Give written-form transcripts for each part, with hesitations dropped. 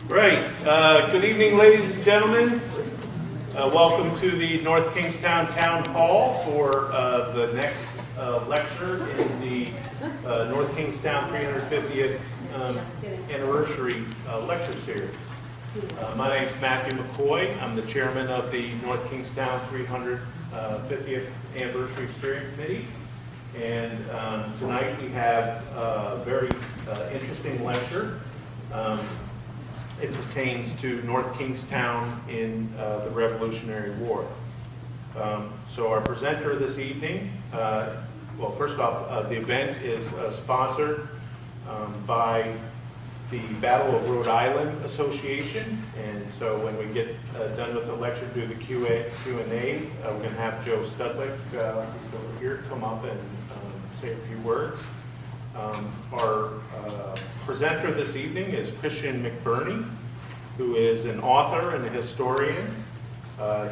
Right. Good evening, ladies and gentlemen. Welcome to the North Kingstown Town Hall for the next lecture in the North Kingstown 350th anniversary lecture series. My name is Matthew McCoy. I'm the chairman of the North Kingstown 350th Anniversary Steering Committee. And tonight we have a very interesting lecture. It pertains to North Kingstown in the Revolutionary War. So our presenter this evening, well, first off, the event is sponsored by the Battle of Rhode Island Association. And so when we get done with the lecture, do the Q&A, we're going to have Joe Studlick, who's over here, come up and say a few words. Our presenter this evening is Christian McBurney, who is an author and a historian.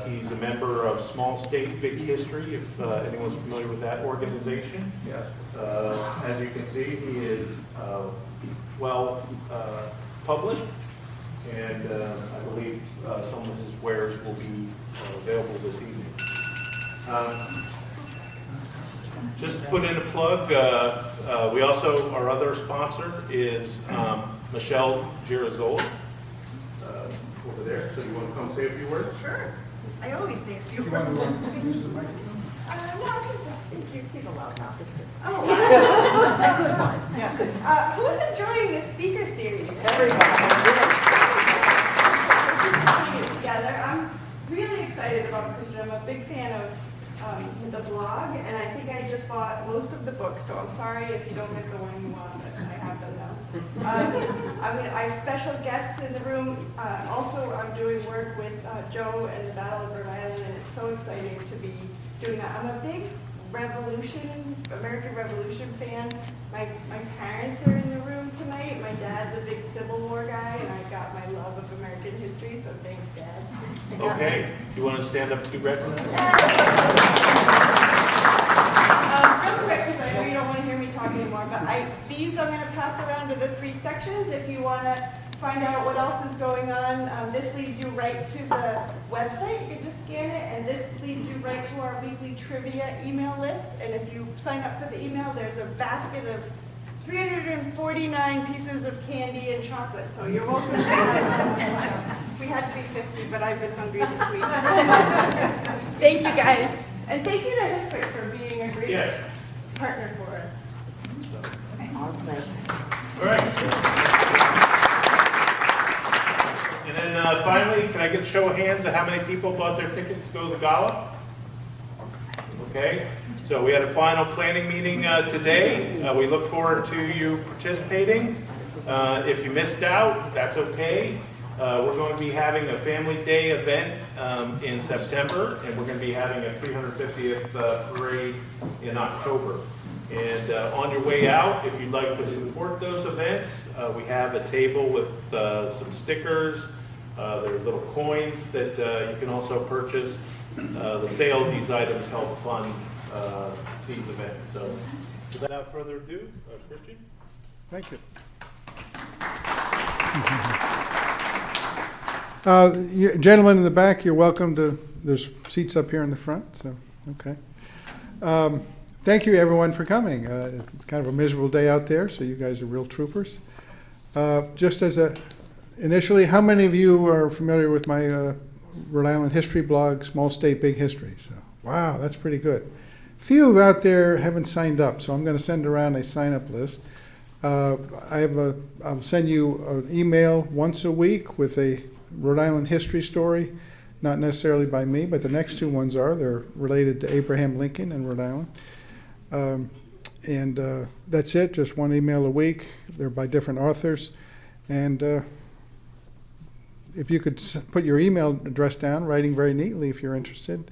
He's a member of Small State, Big History, if anyone's familiar with that organization. Yes. As you can see, he is well published, and I believe some of his wares will be available this evening. Just to put in a plug, we also, our other sponsor is Michelle Girazola over there. So you want to come say a few words? Sure. I always say a few words. No, thank you. She's a loud mouth. Oh, a good one. Yeah. Who's enjoying this speaker series? Everybody. Together. I'm really excited about Christian. I'm a big fan of the blog, and I think I just bought most of the books, so I'm sorry if you don't get the one you want, but I have them now. I have special guests in the room. Also, I'm doing work with Joe and the Battle of Rhode Island, and it's so exciting to be doing that. I'm a big American Revolution fan. My parents are in the room tonight. My dad's a big Civil War guy, and I got my love of American history, so thanks, Dad. Okay. You want to stand up to be recognized? Real quick, because I know you don't want to hear me talk anymore, but these I'm going to pass around to the 3 sections if you want to find out what else is going on. This leads you right to the website. You can just scan it, and this leads you right to our weekly trivia email list. And if you sign up for the email, there's a basket of 349 pieces of candy and chocolate, so you're welcome to that. We had 350, but I've been hungry this week. Thank you, guys. And thank you to HistWick for being a great partner for us. Our pleasure. All right. And then finally, can I get a show of hands of how many people bought their tickets to go to the gala? Okay. So we had a final planning meeting today. We look forward to you participating. If you missed out, that's okay. We're going to be having a Family Day event in September, and we're going to be having a 350th parade in October. And on your way out, if you'd like to support those events, we have a table with some stickers. There are little coins that you can also purchase. The sale of these items help fund these events. So without further ado, Christian. Thank you. Gentlemen in the back, you're welcome to, there's seats up here in the front, so, okay. Thank you, everyone, for coming. It's kind of a miserable day out there, so you guys are real troopers. Just as initially, how many of you are familiar with my Rhode Island history blog, Small State, Big History? So, wow, that's pretty good. Few out there haven't signed up, so I'm going to send around a sign-up list. I'll send you an email once a week with a Rhode Island history story, not necessarily by me, but the next 2 ones are. They're related to Abraham Lincoln and Rhode Island. And that's it, just 1 email a week. They're by different authors. And if you could put your email address down, writing very neatly if you're interested,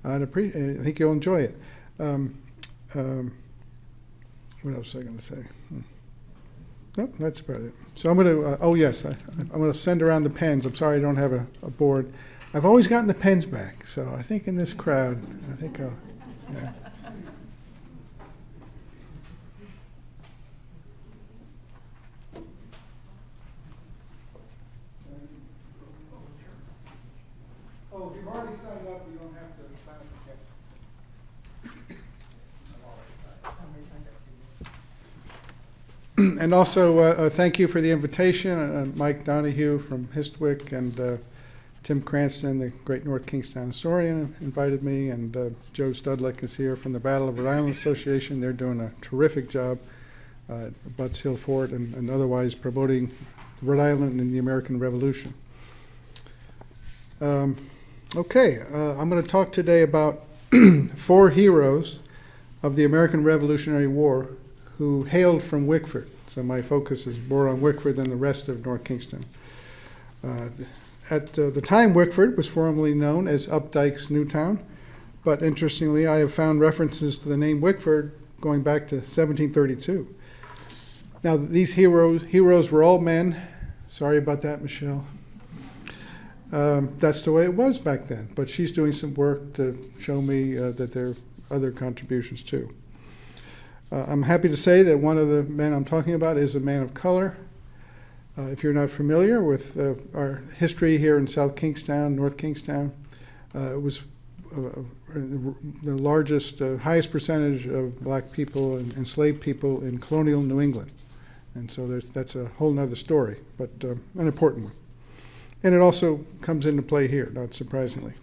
I think you'll enjoy it. What else was I going to say? Nope, that's about it. So I'm going to, I'm going to send around the pens. I'm sorry I don't have a board. I've always gotten the pens back, so I think in this crowd, I think I'll, yeah. And also, thank you for the invitation. Mike Donahue from HistWick and Tim Cranston, the great North Kingstown historian, invited me, and Joe Studlick is here from the Battle of Rhode Island Association. They're doing a terrific job at Butts Hill Fort and otherwise promoting Rhode Island and the American Revolution. Okay, I'm going to talk today about 4 heroes of the American Revolutionary War who hailed from Wickford. So my focus is more on Wickford than the rest of North Kingstown. At the time, Wickford was formerly known as Updike's Newtown, but interestingly, I have found references to the name Wickford going back to 1732. Now, these heroes were all men. Sorry about that, Michelle. That's the way it was back then, but she's doing some work to show me that there are other contributions too. I'm happy to say that one of the men I'm talking about is a man of color. If you're not familiar with our history here in South Kingstown, North Kingstown, it was the largest, highest percentage of black people and enslaved people in colonial New England. And so that's a whole nother story, but an important one. And it also comes into play here, not surprisingly.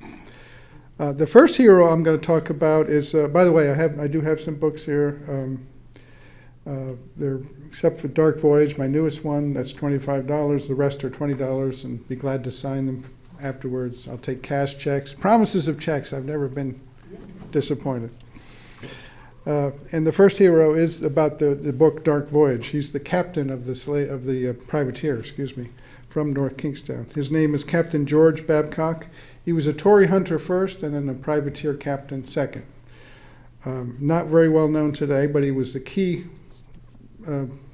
The first hero I'm going to talk about is, by the way, I do have some books here. They're, except for Dark Voyage, my newest one, that's $25. The rest are $20, and be glad to sign them afterwards. I'll take cash checks. Promises of checks. I've never been disappointed. And the first hero is about the book Dark Voyage. He's the captain of the privateer, from North Kingstown. His name is Captain George Babcock. He was a Tory hunter first and then a privateer captain second. Not very well known today, but he was the key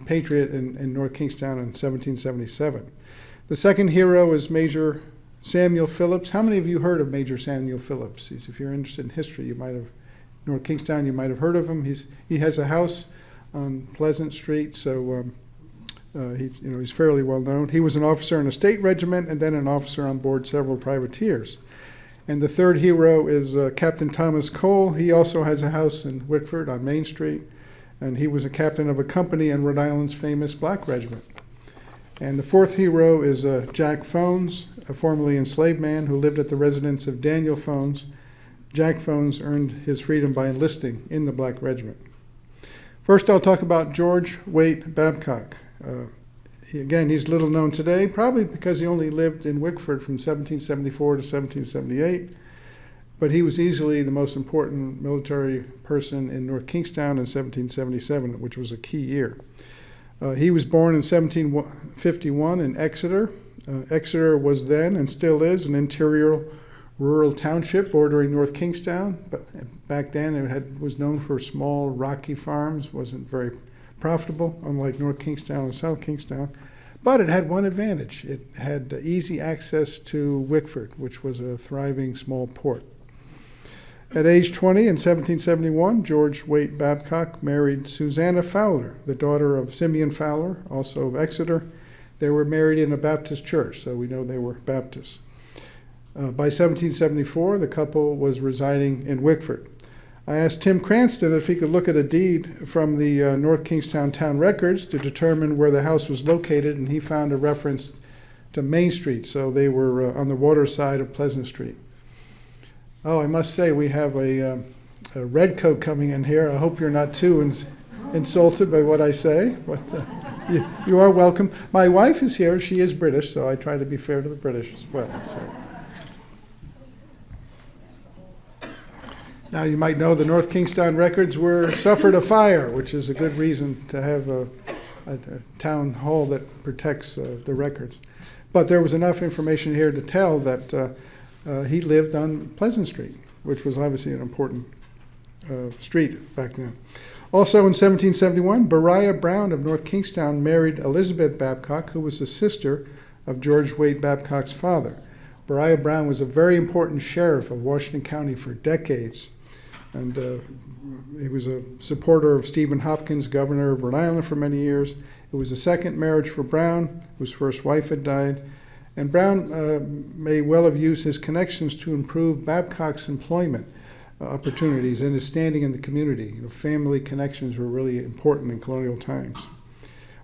patriot in North Kingstown in 1777. The second hero is Major Samuel Phillips. How many of you heard of Major Samuel Phillips? If you're interested in history, you might have, North Kingstown, you might have heard of him. He has a house on Pleasant Street, so he's fairly well known. He was an officer in a state regiment and then an officer on board several privateers. And the third hero is Captain Thomas Cole. He also has a house in Wickford on Main Street, and he was a captain of a company in Rhode Island's famous Black Regiment. And the fourth hero is Jack Fones, a formerly enslaved man who lived at the residence of Daniel Fones. Jack Fones earned his freedom by enlisting in the Black Regiment. First, I'll talk about George Waite Babcock. Again, he's little known today, probably because he only lived in Wickford from 1774 to 1778, but he was easily the most important military person in North Kingstown in 1777, which was a key year. He was born in 1751 in Exeter. Exeter was then, and still is, an interior rural township bordering North Kingstown, but back then it was known for small, rocky farms, wasn't very profitable, unlike North Kingstown and South Kingstown, but it had one advantage. It had easy access to Wickford, which was a thriving small port. At age 20 in 1771, George Waite Babcock married Susanna Fowler, the daughter of Simeon Fowler, also of Exeter. They were married in a Baptist church, so we know they were Baptists. By 1774, the couple was residing in Wickford. I asked Tim Cranston if he could look at a deed from the North Kingstown town records to determine where the house was located, and he found a reference to Main Street, so they were on the water side of Pleasant Street. Oh, I must say, we have a redcoat coming in here. I hope you're not too insulted by what I say, but you are welcome. My wife is here. She is British, so I try to be fair to the British as well. So. Now, you might know the North Kingstown records suffered a fire, which is a good reason to have a town hall that protects the records. But there was enough information here to tell that he lived on Pleasant Street, which was obviously an important street back then. Also in 1771, Beriah Brown of North Kingstown married Elizabeth Babcock, who was the sister of George Waite Babcock's father. Beriah Brown was a very important sheriff of Washington County for decades. And he was a supporter of Stephen Hopkins, governor of Rhode Island, for many years. It was a second marriage for Brown, whose first wife had died. And Brown may well have used his connections to improve Babcock's employment. opportunities and his standing in the community. Family connections were really important in colonial times.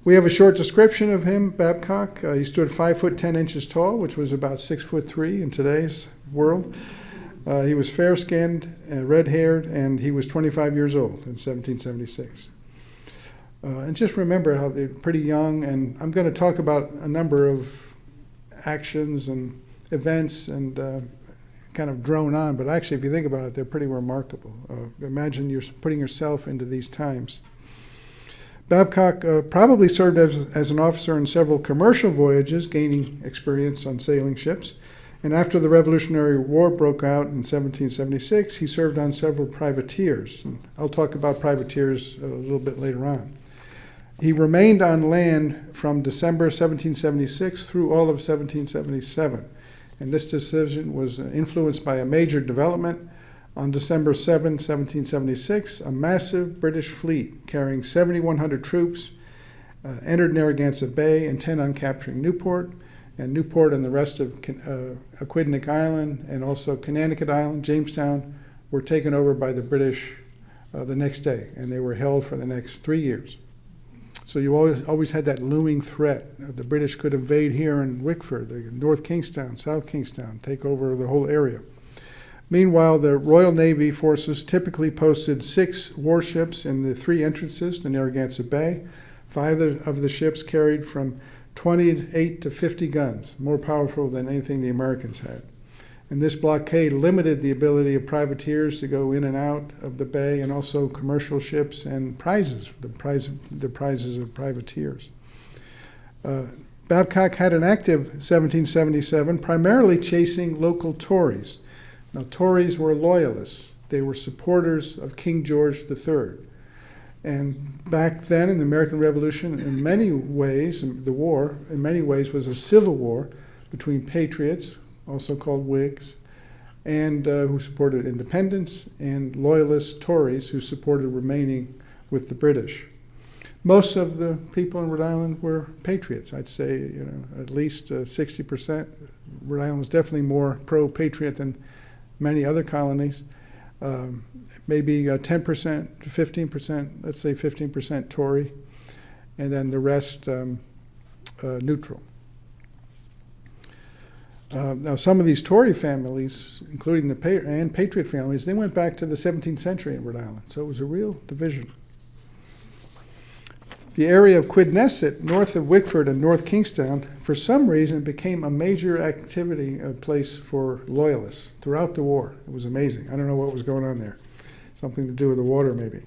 We have a short description of him, Babcock. He stood 5 foot 10 inches tall, which was about 6'3" in today's world. He was fair-skinned, red-haired, and he was 25 years old in 1776. And just remember how they're pretty young, and I'm going to talk about a number of actions and events and kind of drone on, but actually if you think about it, they're pretty remarkable. Imagine you're putting yourself into these times. Babcock probably served as an officer in several commercial voyages, gaining experience on sailing ships. And after the Revolutionary War broke out in 1776, he served on several privateers. And I'll talk about privateers a little bit later on. He remained on land from December 1776 through all of 1777. And this decision was influenced by a major development. On December 7, 1776, a massive British fleet carrying 7,100 troops entered Narragansett Bay, intent on capturing Newport. And Newport and the rest of Aquidneck Island and also Connecticut Island, Jamestown, were taken over by the British the next day, and they were held for the next 3 years. So you always had that looming threat. The British could invade here in Wickford, North Kingstown, South Kingstown, take over the whole area. Meanwhile, the Royal Navy forces typically posted 6 warships in the 3 entrances to Narragansett Bay. 5 of the ships carried from 28 to 50 guns, more powerful than anything the Americans had. And this blockade limited the ability of privateers to go in and out of the bay, and also commercial ships and prizes, the prizes of privateers. Babcock had an active 1777, primarily chasing local Tories. Now, Tories were loyalists. They were supporters of King George III. And back then in the American Revolution, in many ways, the war, in many ways, was a civil war between patriots, also called Whigs, and who supported independence, and loyalist Tories who supported remaining with the British. Most of the people in Rhode Island were patriots. I'd say, at least 60%. Rhode Island was definitely more pro-patriot than many other colonies. Maybe 10% to 15%, let's say 15% Tory, and then the rest neutral. Now, some of these Tory families, including the Patriot families, they went back to the 17th century in Rhode Island, so it was a real division. The area of Quidnesset, north of Wickford and North Kingstown, for some reason became a major activity place for loyalists throughout the war. It was amazing. I don't know what was going on there. Something to do with the water, maybe.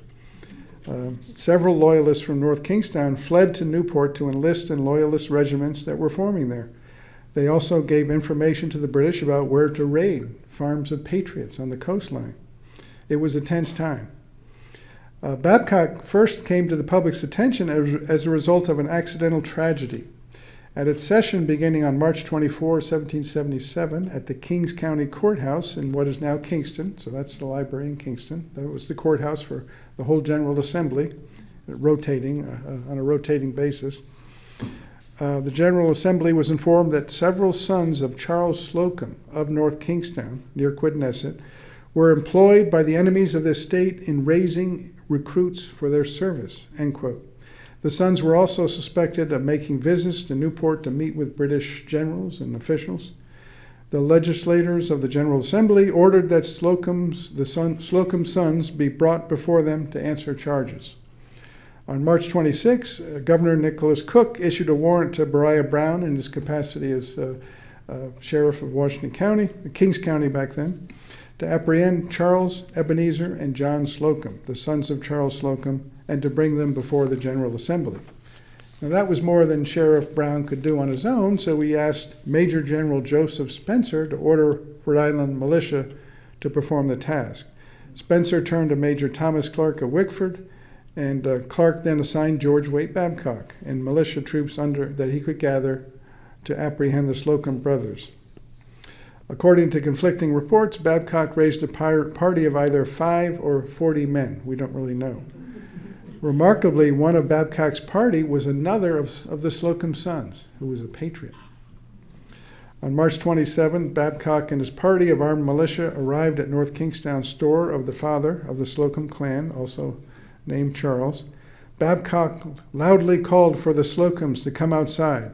Several loyalists from North Kingstown fled to Newport to enlist in loyalist regiments that were forming there. They also gave information to the British about where to raid farms of patriots on the coastline. It was a tense time. Babcock first came to the public's attention as a result of an accidental tragedy. At its session beginning on March 24, 1777, at the Kings County Courthouse in what is now Kingston, so that's the library in Kingston. That was the courthouse for the whole General Assembly, rotating on a rotating basis. The General Assembly was informed that several sons of Charles Slocum of North Kingstown, near Quidnesset, were employed by the enemies of this state in raising recruits for their service, end quote. The sons were also suspected of making visits to Newport to meet with British generals and officials. The legislators of the General Assembly ordered that Slocum sons be brought before them to answer charges. On March 26, Governor Nicholas Cook issued a warrant to Beriah Brown in his capacity as sheriff of Washington County, Kings County back then, to apprehend Charles, Ebenezer, and John Slocum, the sons of Charles Slocum, and to bring them before the General Assembly. Now that was more than Sheriff Brown could do on his own, so he asked Major General Joseph Spencer to order Rhode Island militia to perform the task. Spencer turned to Major Thomas Clark of Wickford, and Clark then assigned George Waite Babcock and militia troops that he could gather to apprehend the Slocum brothers. According to conflicting reports, Babcock raised a party of either 5 or 40 men. We don't really know. Remarkably, one of Babcock's party was another of the Slocum sons, who was a patriot. On March 27, Babcock and his party of armed militia arrived at North Kingstown store of the father of the Slocum clan, also named Charles. Babcock loudly called for the Slocums to come outside.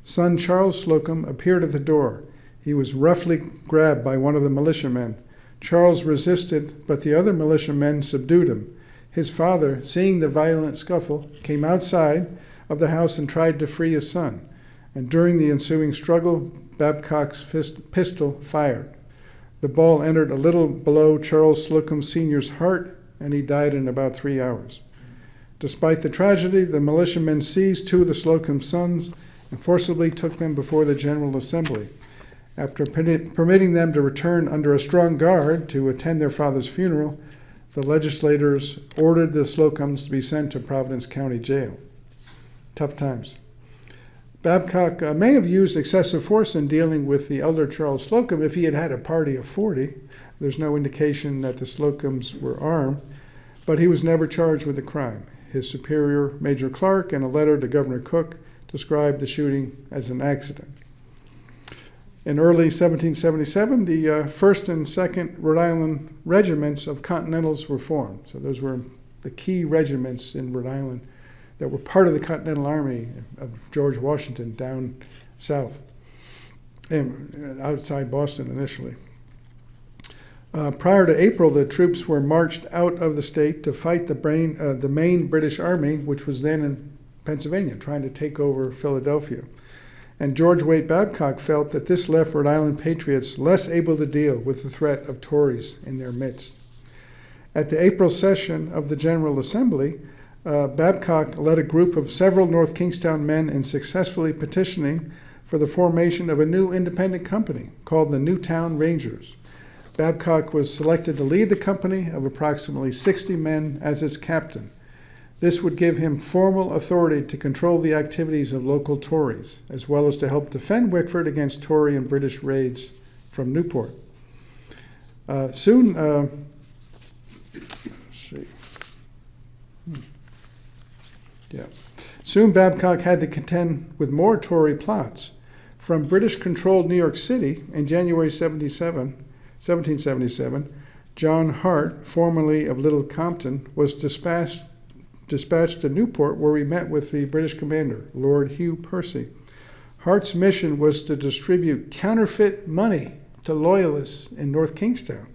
Son Charles Slocum appeared at the door. He was roughly grabbed by one of the militiamen. Charles resisted, but the other militiamen subdued him. His father, seeing the violent scuffle, came outside of the house and tried to free his son. And during the ensuing struggle, Babcock's pistol fired. The ball entered a little below Charles Slocum Sr.'s heart, and he died in about 3 hours. Despite the tragedy, the militiamen seized 2 of the Slocum sons and forcibly took them before the General Assembly. After permitting them to return under a strong guard to attend their father's funeral, the legislators ordered the Slocums to be sent to Providence County Jail. Tough times. Babcock may have used excessive force in dealing with the elder Charles Slocum if he had had a party of 40. There's no indication that the Slocums were armed, but he was never charged with the crime. His superior, Major Clark, in a letter to Governor Cook, described the shooting as an accident. In early 1777, the 1st and 2nd Rhode Island regiments of Continentals were formed. So those were the key regiments in Rhode Island that were part of the Continental Army of George Washington down south, and outside Boston initially. Prior to April, the troops were marched out of the state to fight the main British Army, which was then in Pennsylvania, trying to take over Philadelphia. And George Waite Babcock felt that this left Rhode Island patriots less able to deal with the threat of Tories in their midst. At the April session of the General Assembly, Babcock led a group of several North Kingstown men in successfully petitioning for the formation of a new independent company called the Newtown Rangers. Babcock was selected to lead the company of approximately 60 men as its captain. This would give him formal authority to control the activities of local Tories, as well as to help defend Wickford against Tory and British raids from Newport. Soon Babcock had to contend with more Tory plots. From British-controlled New York City in January 1777, John Hart, formerly of Little Compton, was dispatched to Newport, where he met with the British commander, Lord Hugh Percy. Hart's mission was to distribute counterfeit money to loyalists in North Kingstown,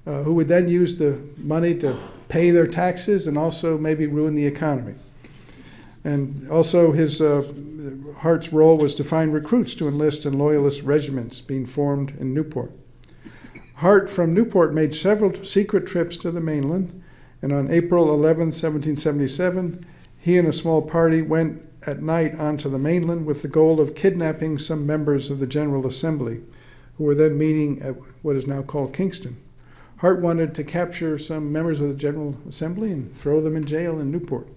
who would then use the money to pay their taxes and also maybe ruin the economy. And also Hart's role was to find recruits to enlist in loyalist regiments being formed in Newport. Hart from Newport made several secret trips to the mainland, and on April 11, 1777, he and a small party went at night onto the mainland with the goal of kidnapping some members of the General Assembly, who were then meeting at what is now called Kingston. Hart wanted to capture some members of the General Assembly and throw them in jail in Newport.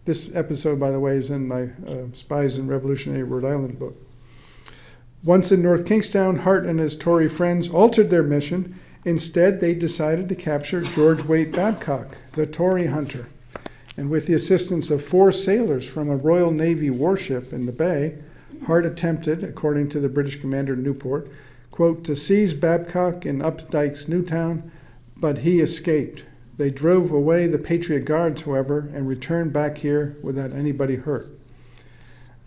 This episode, by the way, is in my Spies in Revolutionary Rhode Island book. Once in North Kingstown, Hart and his Tory friends altered their mission. Instead, they decided to capture George Waite Babcock, the Tory hunter. And with the assistance of 4 sailors from a Royal Navy warship in the bay, Hart attempted, according to the British commander in Newport, quote, to seize Babcock in Updike's Newtown, but he escaped. They drove away the Patriot Guards, however, and returned back here without anybody hurt.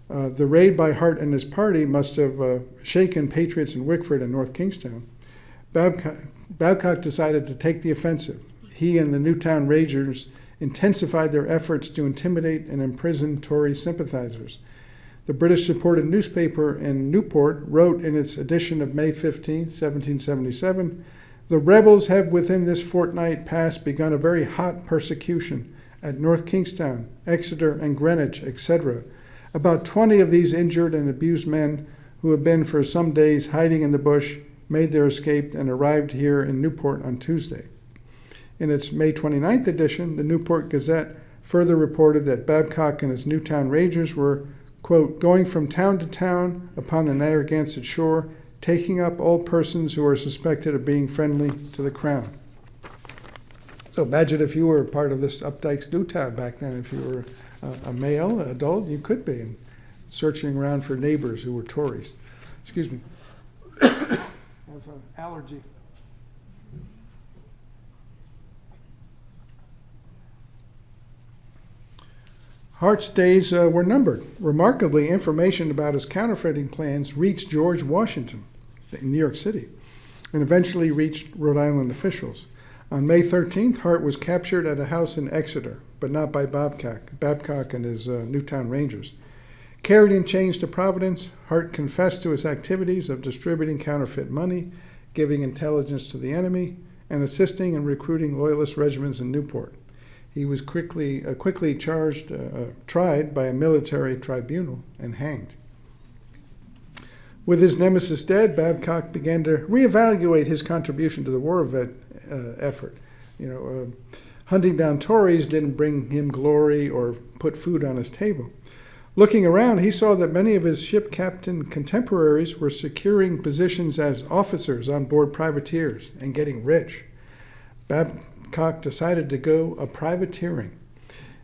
The raid by Hart and his party must have shaken patriots in Wickford and North Kingstown. Babcock decided to take the offensive. He and the Newtown Rangers intensified their efforts to intimidate and imprison Tory sympathizers. The British-supported newspaper in Newport wrote in its edition of May 15, 1777, "The rebels have within this fortnight past begun a very hot persecution at North Kingstown, Exeter, and Greenwich, etc. About 20 of these injured and abused men, who have been for some days hiding in the bush, made their escape and arrived here in Newport on Tuesday." In its May 29th edition, the Newport Gazette further reported that Babcock and his Newtown Rangers were, quote, going from town to town upon the Narragansett shore, taking up all persons who are suspected of being friendly to the crown. So imagine if you were part of this Updike's Newtown back then. If you were a male adult, you could be, and searching around for neighbors who were Tories. Excuse me. I have an allergy. Hart's days were numbered. Remarkably, information about his counterfeiting plans reached George Washington in New York City and eventually reached Rhode Island officials. On May 13th, Hart was captured at a house in Exeter, but not by Babcock and his Newtown Rangers. Carried in chains to Providence, Hart confessed to his activities of distributing counterfeit money, giving intelligence to the enemy, and assisting in recruiting loyalist regiments in Newport. He was quickly tried by a military tribunal and hanged. With his nemesis dead, Babcock began to reevaluate his contribution to the war effort. Hunting down Tories didn't bring him glory or put food on his table. Looking around, he saw that many of his ship captain contemporaries were securing positions as officers on board privateers and getting rich. Babcock decided to go privateering.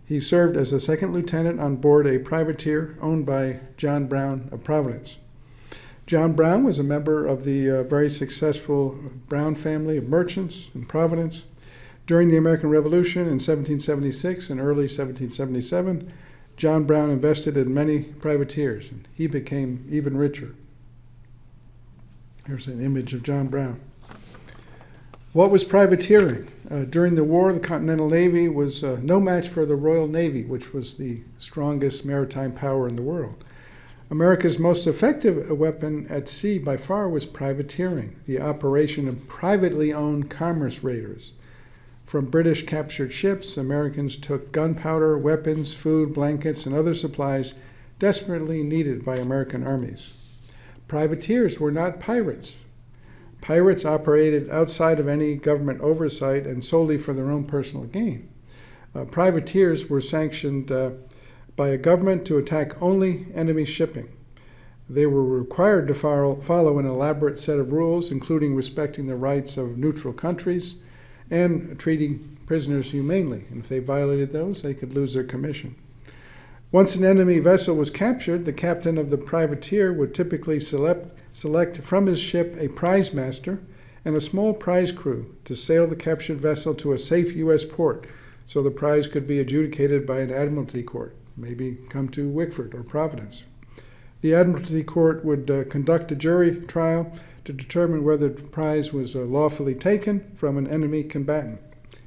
He served as a second lieutenant on board a privateer owned by John Brown of Providence. John Brown was a member of the very successful Brown family of merchants in Providence. During the American Revolution in 1776 and early 1777, John Brown invested in many privateers, and he became even richer. Here's an image of John Brown. What was privateering? During the war, the Continental Navy was no match for the Royal Navy, which was the strongest maritime power in the world. America's most effective weapon at sea by far was privateering, the operation of privately owned commerce raiders. From British captured ships, Americans took gunpowder, weapons, food, blankets, and other supplies desperately needed by American armies. Privateers were not pirates. Pirates operated outside of any government oversight and solely for their own personal gain. Privateers were sanctioned by a government to attack only enemy shipping. They were required to follow an elaborate set of rules, including respecting the rights of neutral countries and treating prisoners humanely. And if they violated those, they could lose their commission. Once an enemy vessel was captured, the captain of the privateer would typically select from his ship a prize master and a small prize crew to sail the captured vessel to a safe U.S. port so the prize could be adjudicated by an admiralty court, maybe come to Wickford or Providence. The admiralty court would conduct a jury trial to determine whether the prize was lawfully taken from an enemy combatant.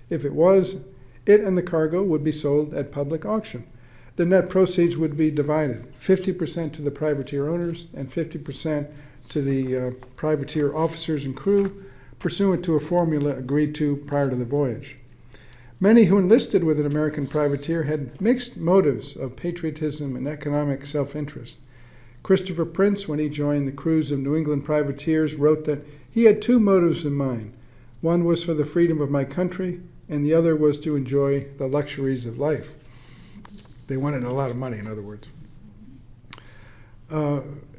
If it was, it and the cargo would be sold at public auction. The net proceeds would be divided, 50% to the privateer owners and 50% to the privateer officers and crew, pursuant to a formula agreed to prior to the voyage. Many who enlisted with an American privateer had mixed motives of patriotism and economic self-interest. Christopher Prince, when he joined the crews of New England privateers, wrote that he had two motives in mind. One was for the freedom of my country, and the other was to enjoy the luxuries of life. They wanted a lot of money, in other words.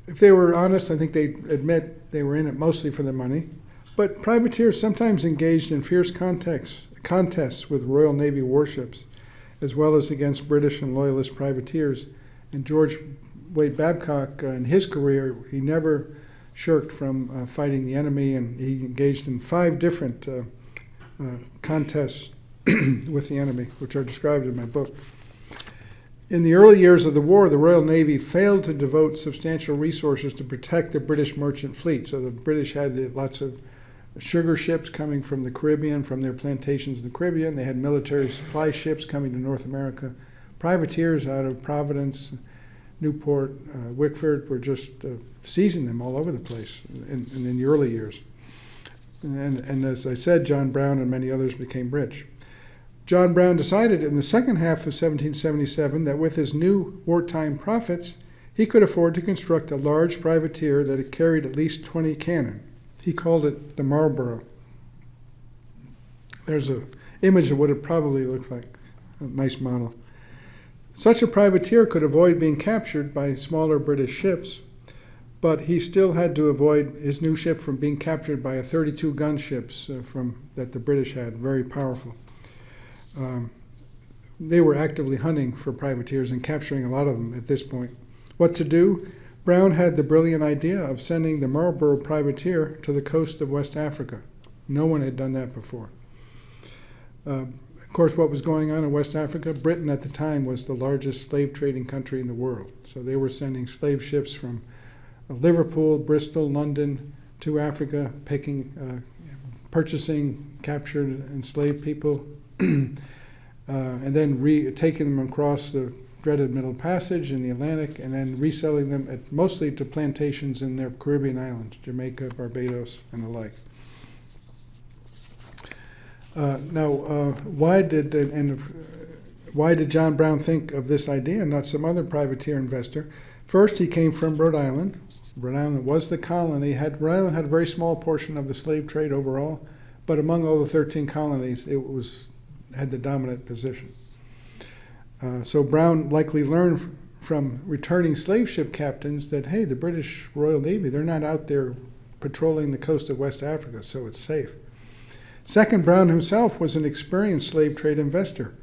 If they were honest, I think they'd admit they were in it mostly for the money. But privateers sometimes engaged in fierce contests with Royal Navy warships, as well as against British and Loyalist privateers. And George Babcock, in his career, he never shirked from fighting the enemy, and he engaged in 5 different contests with the enemy, which are described in my book. In the early years of the war, the Royal Navy failed to devote substantial resources to protect the British merchant fleet. So the British had lots of sugar ships coming from the Caribbean, from their plantations in the Caribbean. They had military supply ships coming to North America. Privateers out of Providence, Newport, Wickford were just seizing them all over the place in the early years. And as I said, John Brown and many others became rich. John Brown decided in the second half of 1777 that with his new wartime profits, he could afford to construct a large privateer that had carried at least 20 cannon. He called it the Marlborough. There's an image of what it probably looked like, a nice model. Such a privateer could avoid being captured by smaller British ships, but he still had to avoid his new ship from being captured by a 32 gun ships that the British had, very powerful. They were actively hunting for privateers and capturing a lot of them at this point. What to do? Brown had the brilliant idea of sending the Marlborough privateer to the coast of West Africa. No one had done that before. Of course, what was going on in West Africa, Britain at the time was the largest slave trading country in the world. So they were sending slave ships from Liverpool, Bristol, London to Africa, purchasing captured enslaved people, and then taking them across the dreaded Middle Passage in the Atlantic, and then reselling them mostly to plantations in their Caribbean islands, Jamaica, Barbados, and the like. Why did John Brown think of this idea and not some other privateer investor? First, he came from Rhode Island. Rhode Island was the colony. Rhode Island had a very small portion of the slave trade overall, but among all the 13 colonies, it had the dominant position. So Brown likely learned from returning slave ship captains that, hey, the British Royal Navy, they're not out there patrolling the coast of West Africa, so it's safe. Second, Brown himself was an experienced slave trade investor.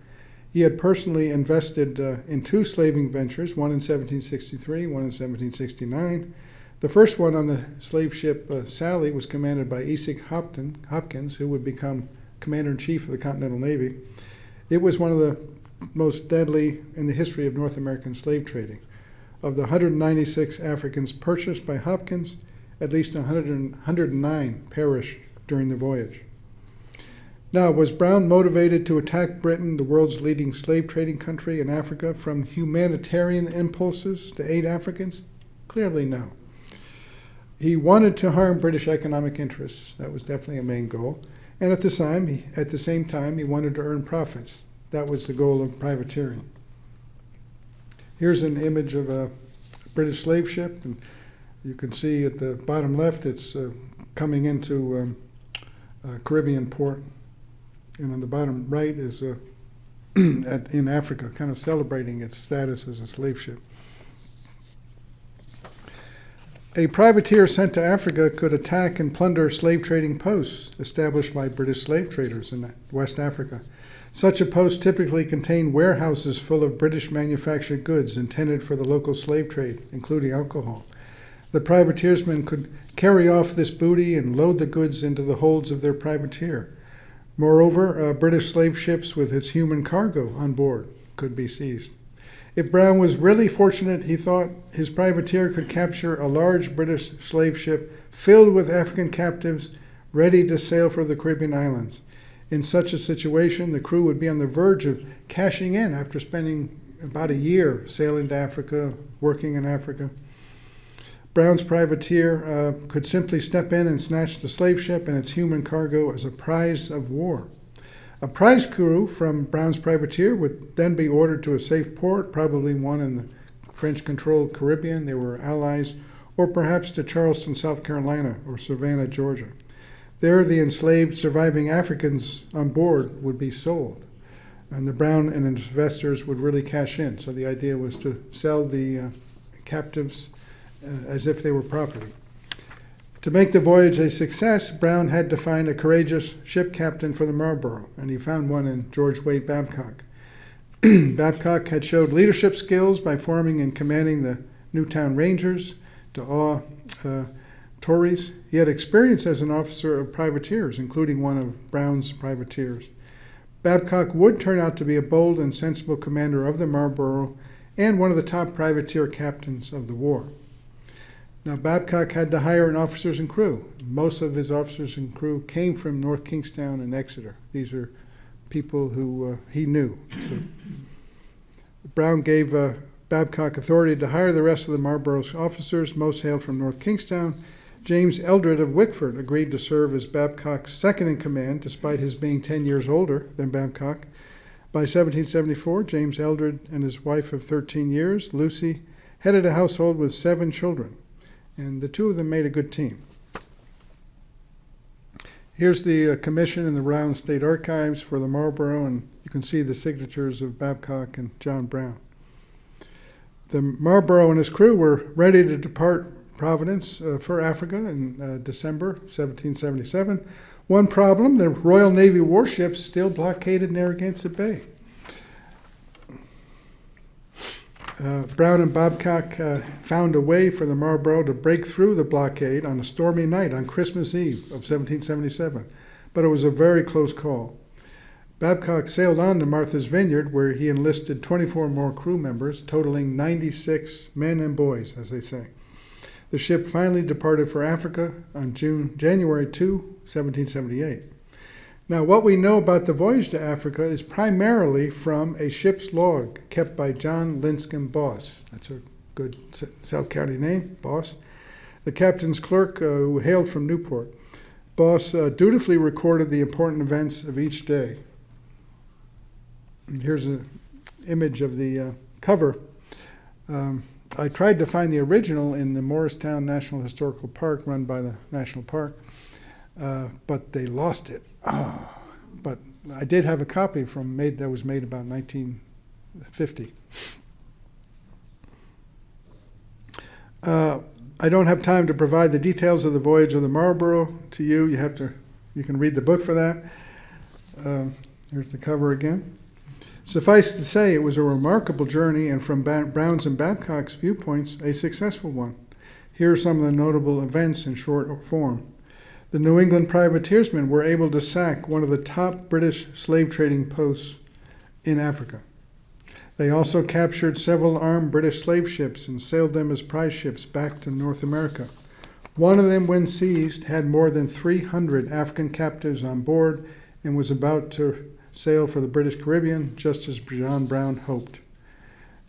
He had personally invested in 2 slaving ventures, one in 1763, one in 1769. The first one on the slave ship Sally was commanded by Esek Hopkins, who would become Commander-in-Chief of the Continental Navy. It was one of the most deadly in the history of North American slave trading. Of the 196 Africans purchased by Hopkins, at least 109 perished during the voyage. Now, was Brown motivated to attack Britain, the world's leading slave trading country in Africa, from humanitarian impulses to aid Africans? Clearly no. He wanted to harm British economic interests. That was definitely a main goal. And at the same time, he wanted to earn profits. That was the goal of privateering. Here's an image of a British slave ship, and you can see at the bottom left, it's coming into a Caribbean port. And on the bottom right is in Africa, kind of celebrating its status as a slave ship. A privateer sent to Africa could attack and plunder slave trading posts established by British slave traders in West Africa. Such a post typically contained warehouses full of British manufactured goods intended for the local slave trade, including alcohol. The privateersmen could carry off this booty and load the goods into the holds of their privateer. Moreover, British slave ships with its human cargo on board could be seized. If Brown was really fortunate, he thought his privateer could capture a large British slave ship filled with African captives ready to sail for the Caribbean islands. In such a situation, the crew would be on the verge of cashing in after spending about a year sailing to Africa, working in Africa. Brown's privateer could simply step in and snatch the slave ship and its human cargo as a prize of war. A prize crew from Brown's privateer would then be ordered to a safe port, probably one in the French-controlled Caribbean, they were allies, or perhaps to Charleston, South Carolina, or Savannah, Georgia. There, the enslaved surviving Africans on board would be sold, and the Brown and investors would really cash in. So the idea was to sell the captives as if they were property. To make the voyage a success, Brown had to find a courageous ship captain for the Marlborough, and he found one in George Babcock. Babcock had showed leadership skills by forming and commanding the Newtown Rangers to awe Tories. He had experience as an officer of privateers, including one of Brown's privateers. Babcock would turn out to be a bold and sensible commander of the Marlborough and one of the top privateer captains of the war. Now, Babcock had to hire an officers and crew. Most of his officers and crew came from North Kingstown and Exeter. These are people who he knew. So Brown gave Babcock authority to hire the rest of the Marlborough's officers. Most hailed from North Kingstown. James Eldred of Wickford agreed to serve as Babcock's second in command, despite his being 10 years older than Babcock. By 1774, James Eldred and his wife of 13 years, Lucy, headed a household with 7 children. And the two of them made a good team. Here's the commission in the Rhode Island State Archives for the Marlborough, and you can see the signatures of Babcock and John Brown. The Marlborough and his crew were ready to depart Providence for Africa in December 1777. One problem, the Royal Navy warships still blockaded Narragansett Bay. Brown and Babcock found a way for the Marlborough to break through the blockade on a stormy night on Christmas Eve of 1777, but it was a very close call. Babcock sailed on to Martha's Vineyard, where he enlisted 24 more crew members, totaling 96 men and boys, as they say. The ship finally departed for Africa on January 2, 1778. Now, what we know about the voyage to Africa is primarily from a ship's log kept by John Linscomb Boss. That's a good South County name, Boss. The captain's clerk who hailed from Newport. Boss dutifully recorded the important events of each day. Here's an image of the cover. I tried to find the original in the Morristown National Historical Park, run by the National Park, but they lost it. But I did have a copy that was made about 1950. I don't have time to provide the details of the voyage of the Marlborough to you. You can read the book for that. Here's the cover again. Suffice to say, it was a remarkable journey, and from Brown's and Babcock's viewpoints, a successful one. Here are some of the notable events in short form. The New England privateersmen were able to sack one of the top British slave trading posts in Africa. They also captured several armed British slave ships and sailed them as prize ships back to North America. One of them, when seized, had more than 300 African captives on board and was about to sail for the British Caribbean, just as John Brown hoped.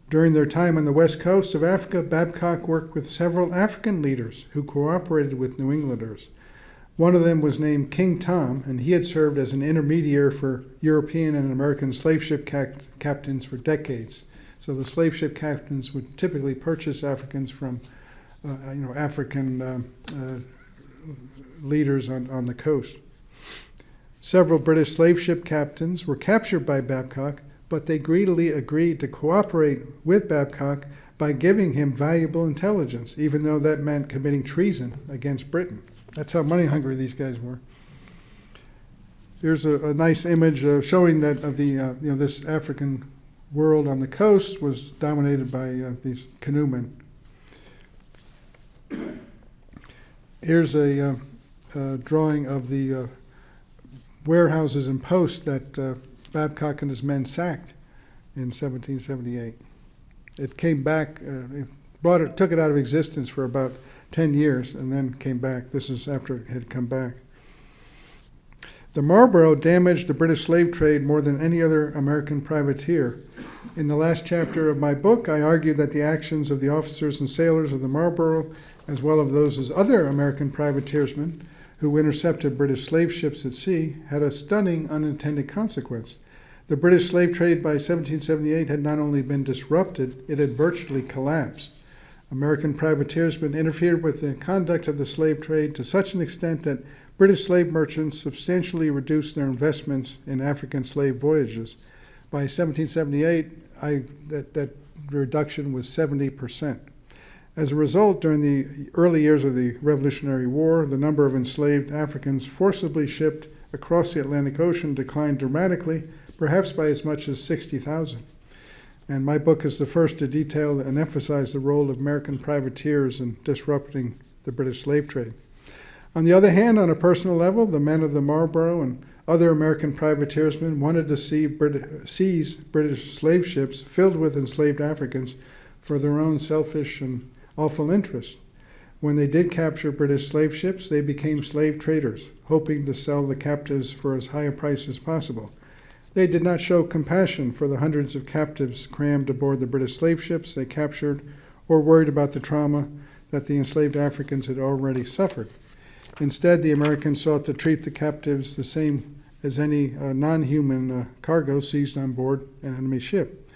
During their time on the west coast of Africa, Babcock worked with several African leaders who cooperated with New Englanders. One of them was named King Tom, and he had served as an intermediary for European and American slave ship captains for decades. So the slave ship captains would typically purchase Africans from African leaders on the coast. Several British slave ship captains were captured by Babcock, but they greedily agreed to cooperate with Babcock by giving him valuable intelligence, even though that meant committing treason against Britain. That's how money hungry these guys were. Here's a nice image showing that this African world on the coast was dominated by these canoemen. Here's a drawing of the warehouses and posts that Babcock and his men sacked in 1778. It came back, took it out of existence for about 10 years and then came back. This is after it had come back. The Marlborough damaged the British slave trade more than any other American privateer. In the last chapter of my book, I argue that the actions of the officers and sailors of the Marlborough, as well as those of other American privateersmen who intercepted British slave ships at sea, had a stunning unintended consequence. The British slave trade by 1778 had not only been disrupted, it had virtually collapsed. American privateersmen interfered with the conduct of the slave trade to such an extent that British slave merchants substantially reduced their investments in African slave voyages. By 1778, that reduction was 70%. As a result, during the early years of the Revolutionary War, the number of enslaved Africans forcibly shipped across the Atlantic Ocean declined dramatically, perhaps by as much as 60,000. And my book is the first to detail and emphasize the role of American privateers in disrupting the British slave trade. On the other hand, on a personal level, the men of the Marlborough and other American privateersmen wanted to seize British slave ships filled with enslaved Africans for their own selfish and awful interests. When they did capture British slave ships, they became slave traders, hoping to sell the captives for as high a price as possible. They did not show compassion for the hundreds of captives crammed aboard the British slave ships they captured, or worried about the trauma that the enslaved Africans had already suffered. Instead, the Americans sought to treat the captives the same as any non-human cargo seized on board an enemy ship.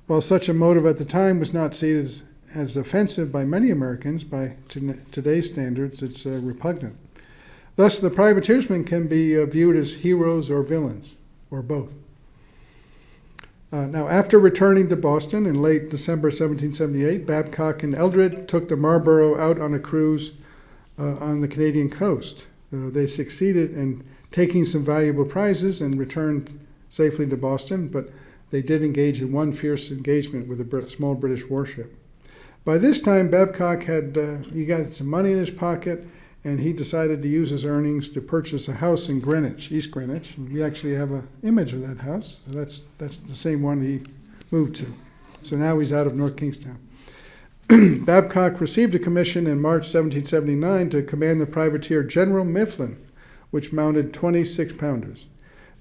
While such a motive at the time was not seen as offensive by many Americans, by today's standards, it's repugnant. Thus, the privateersmen can be viewed as heroes or villains, or both. Now, after returning to Boston in late December 1778, Babcock and Eldred took the Marlborough out on a cruise on the Canadian coast. They succeeded in taking some valuable prizes and returned safely to Boston, but they did engage in one fierce engagement with a small British warship. By this time, Babcock he got some money in his pocket, and he decided to use his earnings to purchase a house in Greenwich, East Greenwich. And we actually have an image of that house. So that's the same one he moved to. So now he's out of North Kingstown. Babcock received a commission in March 1779 to command the privateer General Mifflin, which mounted 26-pounders.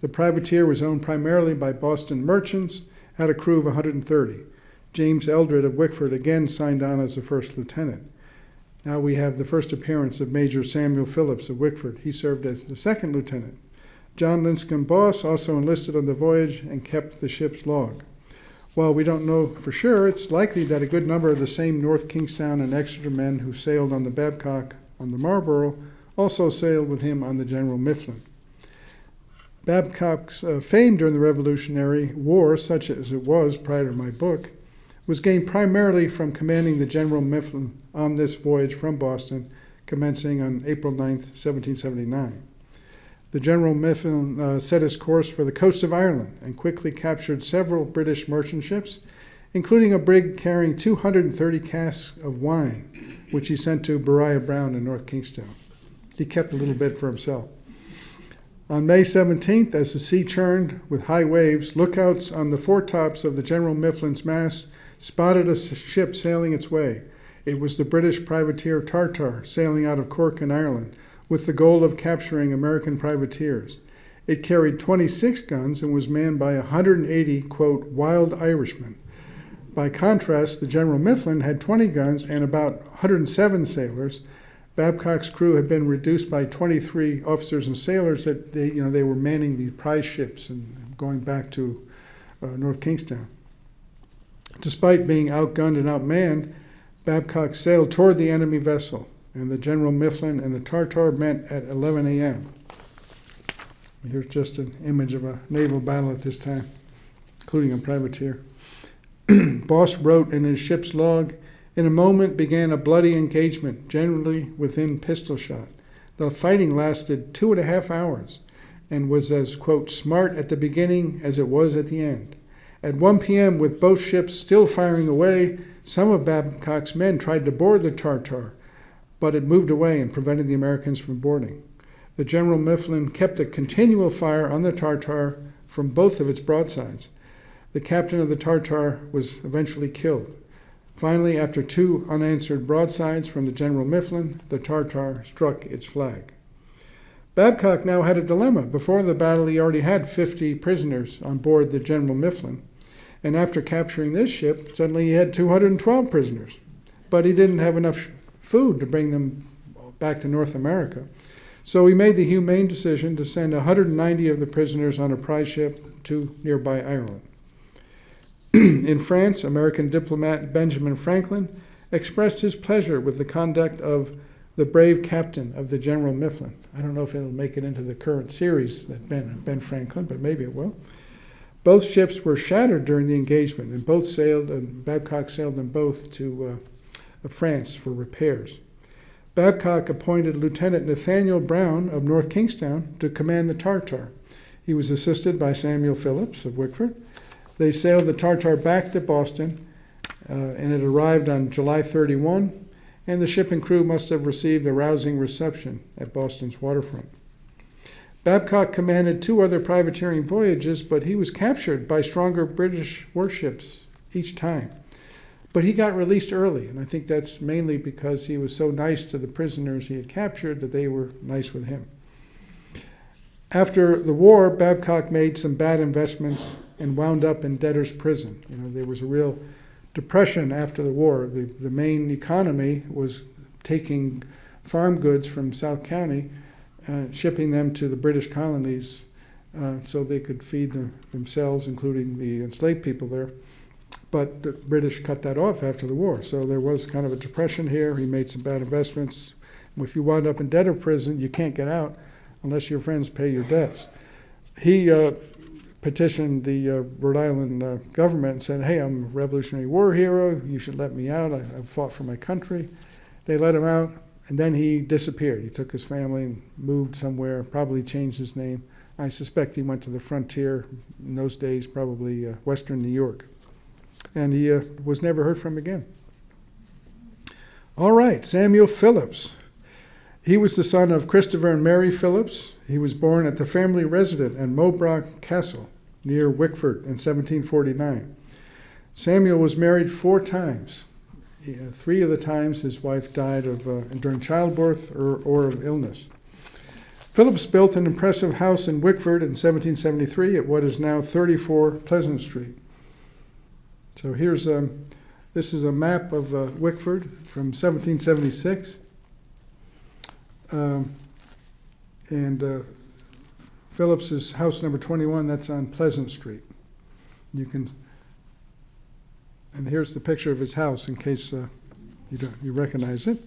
The privateer was owned primarily by Boston merchants, had a crew of 130. James Eldred of Wickford again signed on as the first lieutenant. Now we have the first appearance of Major Samuel Phillips of Wickford. He served as the second lieutenant. John Linscomb Boss also enlisted on the voyage and kept the ship's log. While we don't know for sure, it's likely that a good number of the same North Kingstown and Exeter men who sailed on the Babcock on the Marlborough also sailed with him on the General Mifflin. Babcock's fame during the Revolutionary War, such as it was prior to my book, was gained primarily from commanding the General Mifflin on this voyage from Boston, commencing on April 9th, 1779. The General Mifflin set his course for the coast of Ireland and quickly captured several British merchant ships, including a brig carrying 230 casks of wine, which he sent to Beriah Brown in North Kingstown. He kept a little bit for himself. On May 17th, as the sea churned with high waves, lookouts on the foretops of the General Mifflin's masts spotted a ship sailing its way. It was the British privateer Tartar, sailing out of Cork in Ireland, with the goal of capturing American privateers. It carried 26 guns and was manned by 180, quote, wild Irishmen. By contrast, the General Mifflin had 20 guns and about 107 sailors. Babcock's crew had been reduced by 23 officers and sailors that they were manning the prize ships and going back to North Kingstown. Despite being outgunned and outmanned, Babcock sailed toward the enemy vessel, and the General Mifflin and the Tartar met at 11 a.m. Here's just an image of a naval battle at this time, including a privateer. Boss wrote in his ship's log, "In a moment began a bloody engagement, generally within pistol shot. The fighting lasted 2.5 hours and was as, quote, smart at the beginning as it was at the end. At 1 p.m., with both ships still firing away, some of Babcock's men tried to board the Tartar, but it moved away and prevented the Americans from boarding. The General Mifflin kept a continual fire on the Tartar from both of its broadsides. The captain of the Tartar was eventually killed. Finally, after 2 unanswered broadsides from the General Mifflin, the Tartar struck its flag." Babcock now had a dilemma. Before the battle, he already had 50 prisoners on board the General Mifflin. And after capturing this ship, suddenly he had 212 prisoners. But he didn't have enough food to bring them back to North America. So he made the humane decision to send 190 of the prisoners on a prize ship to nearby Ireland. In France, American diplomat Benjamin Franklin expressed his pleasure with the conduct of the brave captain of the General Mifflin. I don't know if it'll make it into the current series that Ben Franklin, but maybe it will. Both ships were shattered during the engagement, and both sailed, and Babcock sailed them both to France for repairs. Babcock appointed Lieutenant Nathaniel Brown of North Kingstown to command the Tartar. He was assisted by Samuel Phillips of Wickford. They sailed the Tartar back to Boston, and it arrived on July 31, and the ship and crew must have received a rousing reception at Boston's waterfront. Babcock commanded 2 other privateering voyages, but he was captured by stronger British warships each time. But he got released early, and I think that's mainly because he was so nice to the prisoners he had captured that they were nice with him. After the war, Babcock made some bad investments and wound up in debtor's prison. There was a real depression after the war. The main economy was taking farm goods from South County, shipping them to the British colonies so they could feed themselves, including the enslaved people there. But the British cut that off after the war. So there was kind of a depression here. He made some bad investments. If you wound up in debtor prison, you can't get out unless your friends pay your debts. He petitioned the Rhode Island government and said, "Hey, I'm a Revolutionary War hero. You should let me out. I've fought for my country." They let him out, and then he disappeared. He took his family and moved somewhere, probably changed his name. I suspect he went to the frontier in those days, probably western New York. And he was never heard from again. All right, Samuel Phillips. He was the son of Christopher and Mary Phillips. He was born at the family residence at Mowbray Castle near Wickford in 1749. Samuel was married 4 times. 3 of the times his wife died during childbirth or of illness. Phillips built an impressive house in Wickford in 1773 at what is now 34 Pleasant Street. So this is a map of Wickford from 1776. Phillips's house number 21, that's on Pleasant Street. And here's the picture of his house in case you recognize it.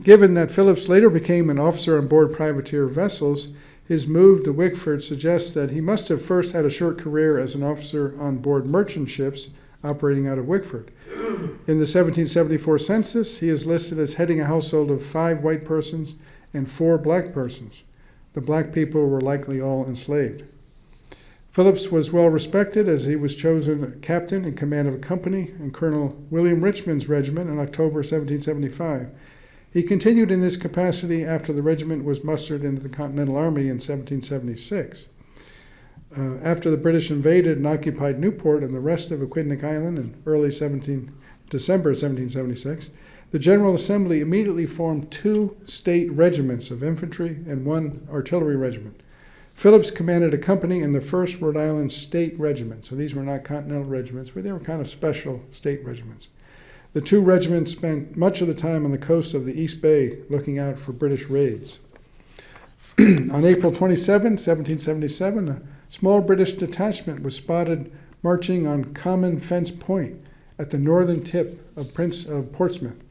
Given that Phillips later became an officer on board privateer vessels, his move to Wickford suggests that he must have first had a short career as an officer on board merchant ships operating out of Wickford. In the 1774 census, he is listed as heading a household of 5 white persons and 4 black persons. The black people were likely all enslaved. Phillips was well respected as he was chosen captain in command of a company in Colonel William Richmond's regiment in October 1775. He continued in this capacity after the regiment was mustered into the Continental Army in 1776. After the British invaded and occupied Newport and the rest of Aquidneck Island in early December 1776, the General Assembly immediately formed 2 state regiments of infantry and 1 artillery regiment. Phillips commanded a company in the 1st Rhode Island State Regiment. So these were not continental regiments, but they were kind of special state regiments. The 2 regiments spent much of the time on the coast of the East Bay looking out for British raids. On April 27, 1777, a small British detachment was spotted marching on Common Fence Point at the northern tip of Portsmouth.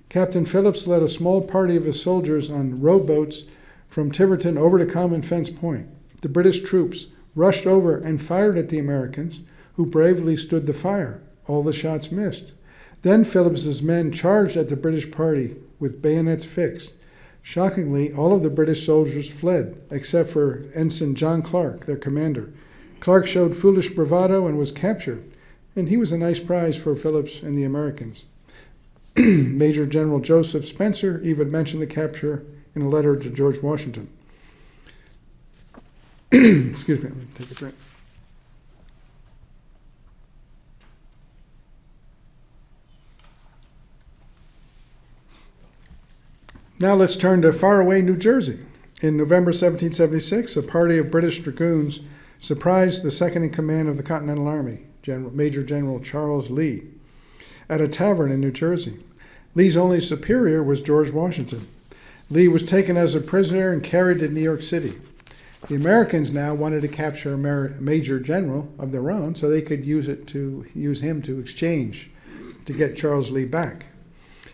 Captain Phillips led a small party of his soldiers on rowboats from Tiverton over to Common Fence Point. The British troops rushed over and fired at the Americans, who bravely stood the fire. All the shots missed. Then Phillips's men charged at the British party with bayonets fixed. Shockingly, all of the British soldiers fled, except for Ensign John Clark, their commander. Clark showed foolish bravado and was captured, and he was a nice prize for Phillips and the Americans. Major General Joseph Spencer even mentioned the capture in a letter to George Washington. Excuse me, let me take a drink. Now let's turn to faraway New Jersey. In November 1776, a party of British dragoons surprised the second in command of the Continental Army, Major General Charles Lee, at a tavern in New Jersey. Lee's only superior was George Washington. Lee was taken as a prisoner and carried to New York City. The Americans now wanted to capture a major general of their own so they could use him to exchange to get Charles Lee back.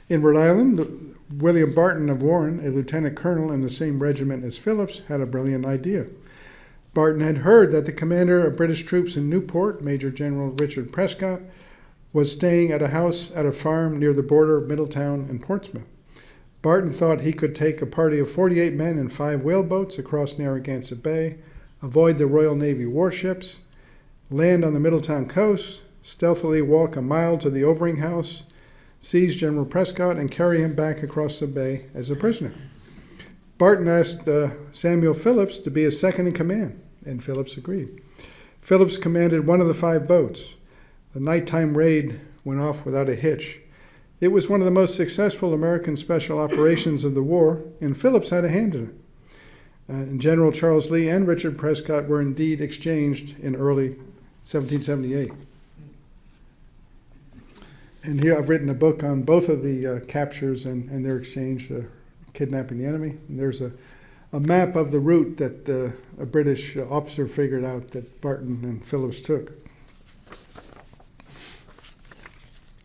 In Rhode Island, William Barton of Warren, a lieutenant colonel in the same regiment as Phillips, had a brilliant idea. Barton had heard that the commander of British troops in Newport, Major General Richard Prescott, was staying at a farm near the border of Middletown and Portsmouth. Barton thought he could take a party of 48 men and 5 whaleboats across Narragansett Bay, avoid the Royal Navy warships, land on the Middletown coast, stealthily walk a mile to the Overing House, seize General Prescott, and carry him back across the bay as a prisoner. Barton asked Samuel Phillips to be his second in command, and Phillips agreed. Phillips commanded one of the 5 boats. The nighttime raid went off without a hitch. It was one of the most successful American special operations of the war, and Phillips had a hand in it. And General Charles Lee and Richard Prescott were indeed exchanged in early 1778. And here I've written a book on both of the captures and their exchange, kidnapping the enemy. And there's a map of the route that a British officer figured out that Barton and Phillips took.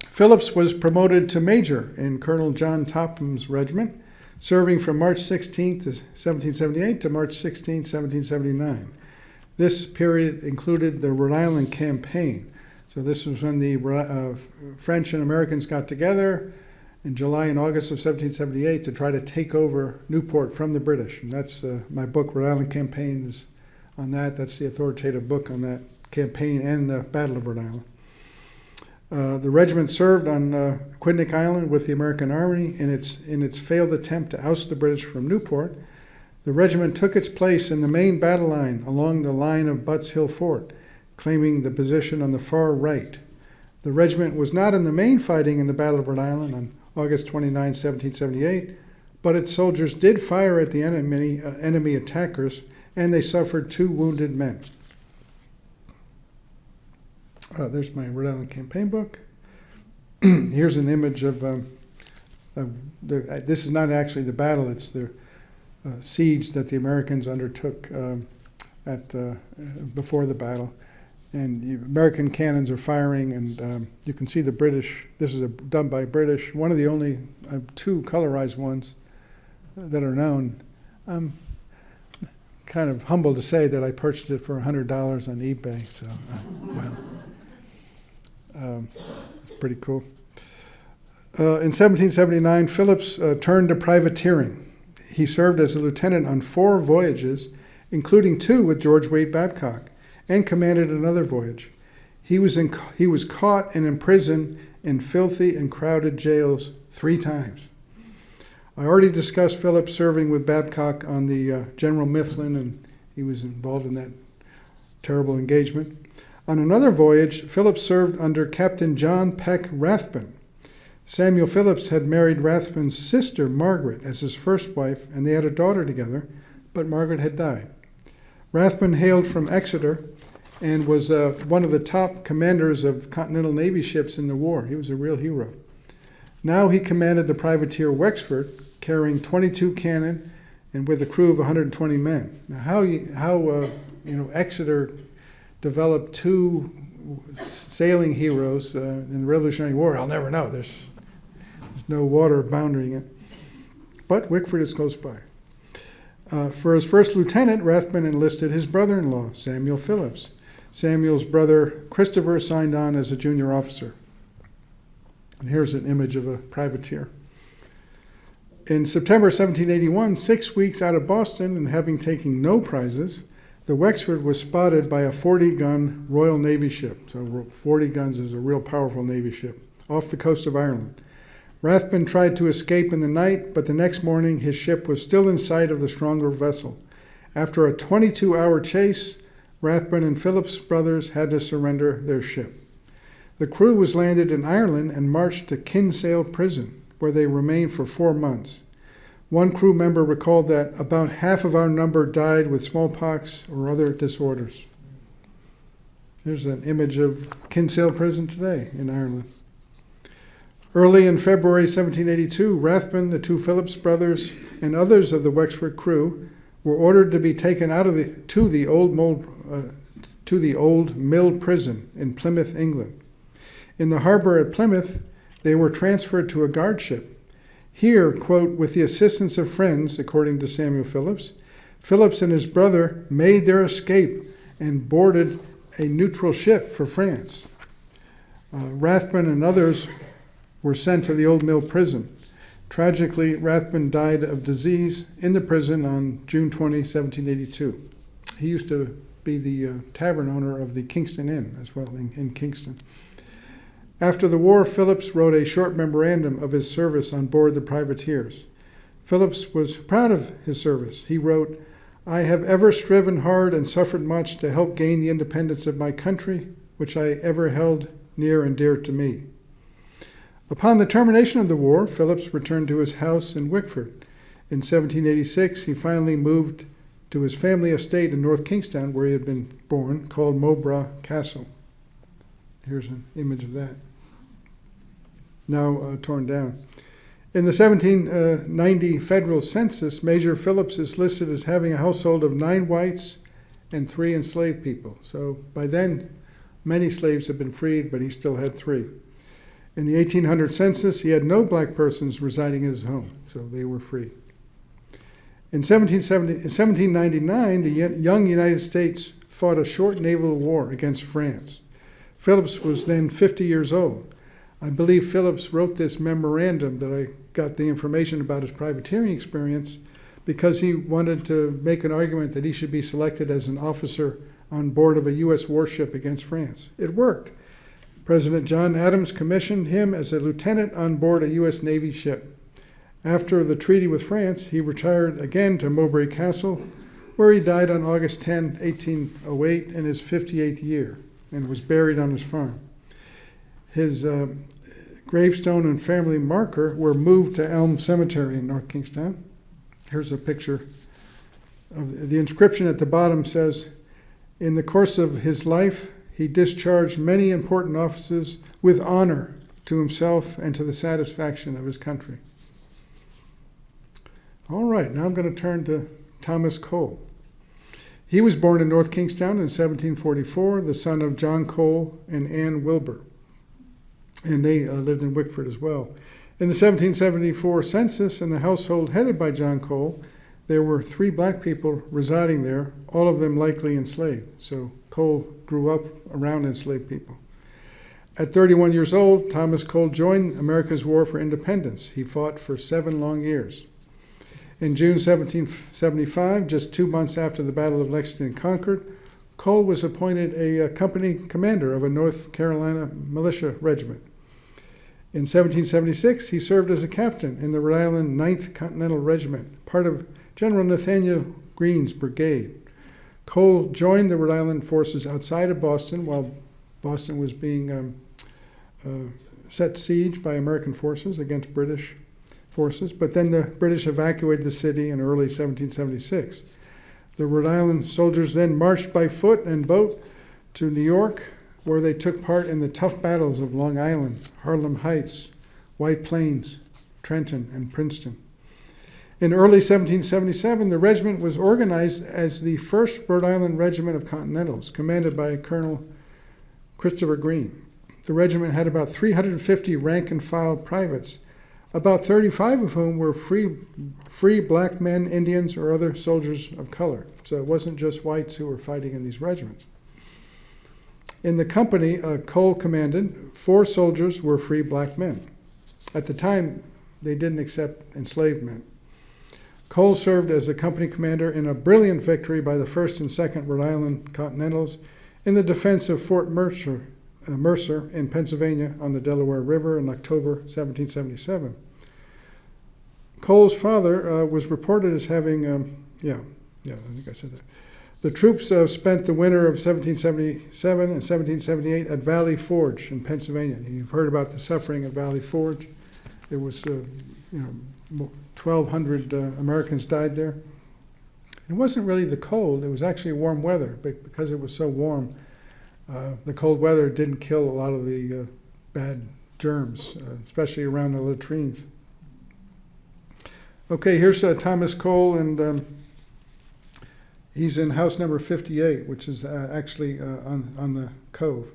Phillips was promoted to major in Colonel John Topham's regiment, serving from March 16, 1778 to March 16, 1779. This period included the Rhode Island campaign. So this was when the French and Americans got together in July and August of 1778 to try to take over Newport from the British. And that's my book, Rhode Island Campaign, is on that. That's the authoritative book on that campaign and the Battle of Rhode Island. The regiment served on Quidnick Island with the American Army in its failed attempt to oust the British from Newport. The regiment took its place in the main battle line along the line of Butts Hill Fort, claiming the position on the far right. The regiment was not in the main fighting in the Battle of Rhode Island on August 29, 1778, but its soldiers did fire at the enemy attackers, and they suffered 2 wounded men. There's my Rhode Island campaign book. Here's an image of this is not actually the battle, it's the siege that the Americans undertook before the battle. And the American cannons are firing, and you can see the British. This is done by British, one of the only 2 colorized ones that are known. I'm kind of humbled to say that I purchased it for $100 on eBay, so it's pretty cool. In 1779, Phillips turned to privateering. He served as a lieutenant on 4 voyages, including 2 with George Babcock, and commanded another voyage. He was caught and imprisoned in filthy and crowded jails 3 times. I already discussed Phillips serving with Babcock on the General Mifflin, and he was involved in that terrible engagement. On another voyage, Phillips served under Captain John Peck Rathbun. Samuel Phillips had married Rathbun's sister, Margaret, as his first wife, and they had a daughter together, but Margaret had died. Rathbun hailed from Exeter and was one of the top commanders of Continental Navy ships in the war. He was a real hero. Now he commanded the privateer Wickford, carrying 22 cannon and with a crew of 120 men. Now, how Exeter developed 2 sailing heroes in the Revolutionary War, I'll never know. There's no water boundarying it. But Wickford is close by. For his first lieutenant, Rathbun enlisted his brother-in-law, Samuel Phillips. Samuel's brother, Christopher, signed on as a junior officer. And here's an image of a privateer. In September 1781, 6 weeks out of Boston and having taken no prizes, the Wexford was spotted by a 40-gun Royal Navy ship. So 40 guns is a real powerful Navy ship, off the coast of Ireland. Rathbun tried to escape in the night, but the next morning his ship was still in sight of the stronger vessel. After a 22-hour chase, Rathbun and Phillips brothers had to surrender their ship. The crew was landed in Ireland and marched to Kingstown prison, where they remained for 4 months. One crew member recalled that about half of our number died with smallpox or other disorders. Here's an image of Kingstown prison today in Ireland. Early in February 1782, Rathbun, the 2 Phillips brothers, and others of the Wexford crew were ordered to be taken out to the old mill prison in Plymouth, England. In the harbor at Plymouth, they were transferred to a guard ship. Here, quote, with the assistance of friends, according to Samuel Phillips, Phillips and his brother made their escape and boarded a neutral ship for France. Rathbun and others were sent to the Old Mill prison. Tragically, Rathbun died of disease in the prison on June 20, 1782. He used to be the tavern owner of the Kingston Inn as well in Kingston. After the war, Phillips wrote a short memorandum of his service on board the privateers. Phillips was proud of his service. He wrote, "I have ever striven hard and suffered much to help gain the independence of my country, which I ever held near and dear to me." Upon the termination of the war, Phillips returned to his house in Wickford. In 1786, he finally moved to his family estate in North Kingstown, where he had been born, called Mowbray Castle. Here's an image of that, now torn down. In the 1790 federal census, Major Phillips is listed as having a household of 9 whites and 3 enslaved people. So by then, many slaves had been freed, but he still had 3. In the 1800 census, he had no black persons residing in his home, so they were free. In 1799, the young United States fought a short naval war against France. Phillips was then 50 years old. I believe Phillips wrote this memorandum that I got the information about his privateering experience because he wanted to make an argument that he should be selected as an officer on board of a U.S. warship against France. It worked. President John Adams commissioned him as a lieutenant on board a U.S. Navy ship. After the treaty with France, he retired again to Mowbray Castle, where he died on August 10, 1808, in his 58th year, and was buried on his farm. His gravestone and family marker were moved to Elm Cemetery in North Kingstown. Here's a picture of the inscription at the bottom says, "In the course of his life, he discharged many important offices with honor to himself and to the satisfaction of his country." All right, now I'm going to turn to Thomas Cole. He was born in North Kingstown in 1744, the son of John Cole and Ann Wilbur, and they lived in Wickford as well. In the 1774 census, in the household headed by John Cole, there were 3 black people residing there, all of them likely enslaved. So Cole grew up around enslaved people. At 31 years old, Thomas Cole joined America's War for Independence. He fought for 7 long years. In June 1775, just 2 months after the Battle of Lexington and Concord, Cole was appointed a company commander of a North Carolina militia regiment. In 1776, he served as a captain in the Rhode Island 9th Continental Regiment, part of General Nathaniel Greene's brigade. Cole joined the Rhode Island forces outside of Boston while Boston was being set siege by American forces against British forces, but then the British evacuated the city in early 1776. The Rhode Island soldiers then marched by foot and boat to New York, where they took part in the tough battles of Long Island, Harlem Heights, White Plains, Trenton, and Princeton. In early 1777, the regiment was organized as the 1st Rhode Island Regiment of Continentals, commanded by Colonel Christopher Green. The regiment had about 350 rank-and-file privates, about 35 of whom were free black men, Indians, or other soldiers of color. So it wasn't just whites who were fighting in these regiments. In the company Cole commanded, 4 soldiers were free black men. At the time, they didn't accept enslaved men. Cole served as a company commander in a brilliant victory by the 1st and 2nd Rhode Island Continentals in the defense of Fort Mercer in Pennsylvania on the Delaware River in October 1777. Cole's father was reported as having, I think I said that. The troops spent the winter of 1777 and 1778 at Valley Forge in Pennsylvania. You've heard about the suffering at Valley Forge. It was, 1,200 Americans died there. It wasn't really the cold, it was actually warm weather, but because it was so warm, the cold weather didn't kill a lot of the bad germs, especially around the latrines. Okay, here's Thomas Cole, and he's in house number 58, which is actually on the cove.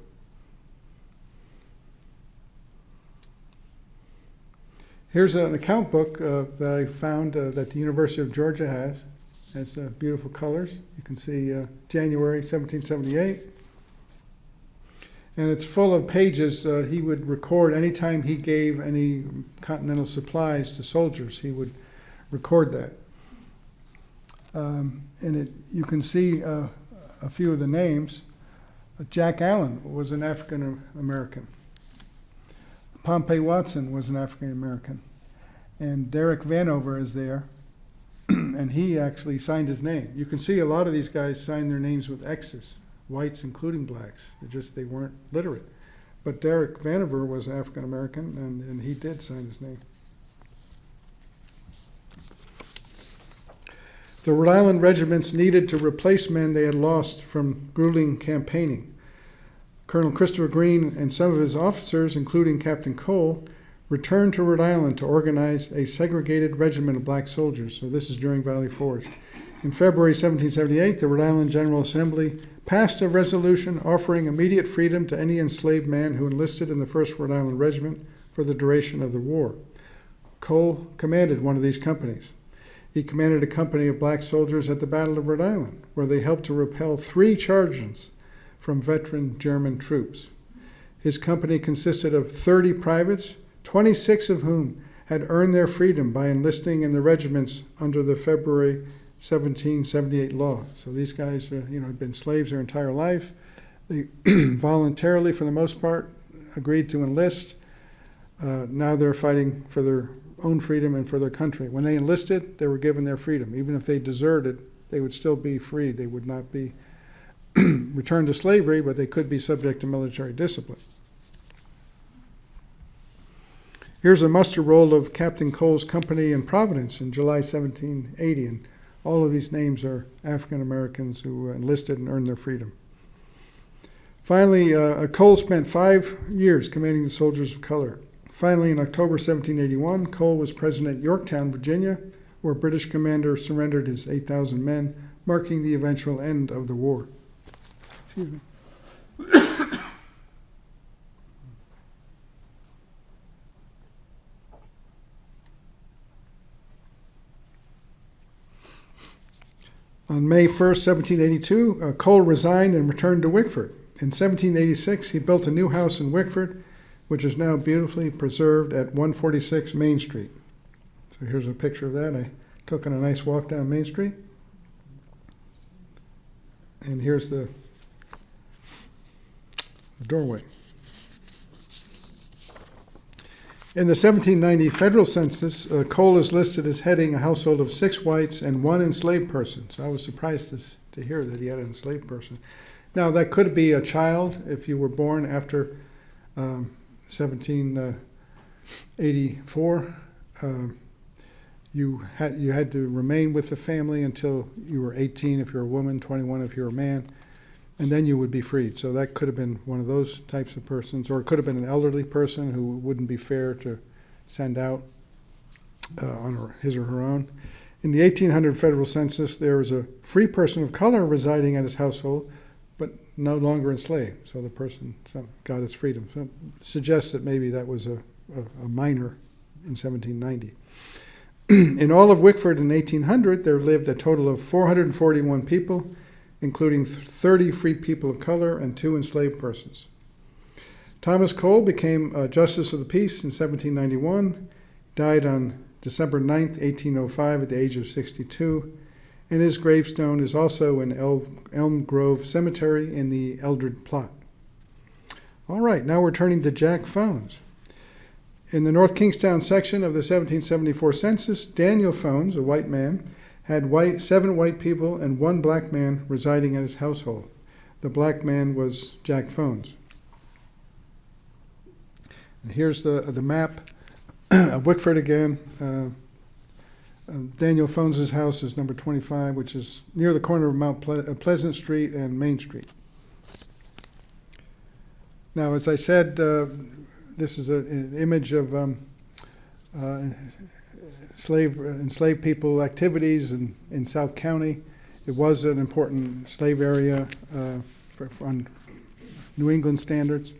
Here's an account book that I found that the University of Georgia has. It's beautiful colors. You can see January 1778. And it's full of pages he would record anytime he gave any continental supplies to soldiers. He would record that. You can see a few of the names. Jack Allen was an African American. Pompey Watson was an African American. And Derek Vanover is there. And he actually signed his name. You can see a lot of these guys sign their names with X's, whites including blacks. They weren't literate. But Derek Vanover was African American, and he did sign his name. The Rhode Island regiments needed to replace men they had lost from grueling campaigning. Colonel Christopher Green and some of his officers, including Captain Cole, returned to Rhode Island to organize a segregated regiment of black soldiers. So this is during Valley Forge. In February 1778, the Rhode Island General Assembly passed a resolution offering immediate freedom to any enslaved man who enlisted in the 1st Rhode Island Regiment for the duration of the war. Cole commanded one of these companies. He commanded a company of black soldiers at the Battle of Rhode Island, where they helped to repel 3 charges from veteran German troops. His company consisted of 30 privates, 26 of whom had earned their freedom by enlisting in the regiments under the February 1778 law. So these guys, had been slaves their entire life. They voluntarily, for the most part, agreed to enlist. Now they're fighting for their own freedom and for their country. When they enlisted, they were given their freedom. Even if they deserted, they would still be free. They would not be returned to slavery, but they could be subject to military discipline. Here's a muster roll of Captain Cole's company in Providence in July 1780, and all of these names are African Americans who enlisted and earned their freedom. Finally, Cole spent 5 years commanding the soldiers of color. Finally, in October 1781, Cole was present at Yorktown, Virginia, where a British commander surrendered his 8,000 men, marking the eventual end of the war. Excuse me. On May 1st, 1782, Cole resigned and returned to Wickford. In 1786, he built a new house in Wickford, which is now beautifully preserved at 146 Main Street. So here's a picture of that. I took on a nice walk down Main Street. And here's the doorway. In the 1790 federal census, Cole is listed as heading a household of 6 whites and 1 enslaved person. So I was surprised to hear that he had an enslaved person. Now, that could be a child if you were born after 1784. You had to remain with the family until you were 18 if you're a woman, 21 if you're a man, and then you would be freed. So that could have been one of those types of persons, or it could have been an elderly person who wouldn't be fair to send out on his or her own. In the 1800 federal census, there was a free person of color residing at his household, but no longer enslaved. So the person got his freedom. So it suggests that maybe that was a minor in 1790. In all of Wickford in 1800, there lived a total of 441 people, including 30 free people of color and 2 enslaved persons. Thomas Cole became Justice of the Peace in 1791, died on December 9th, 1805 at the age of 62, and his gravestone is also in Elm Grove Cemetery in the Eldred plot. All right, now we're turning to Jack Fones. In the North Kingstown section of the 1774 census, Daniel Fones, a white man, had 7 white people and 1 black man residing at his household. The black man was Jack Fones. And here's the map of Wickford again. Daniel Fones' house is number 25, which is near the corner of Mount Pleasant Street and Main Street. Now, as I said, this is an image of enslaved people activities in South County. It was an important slave area on New England standards.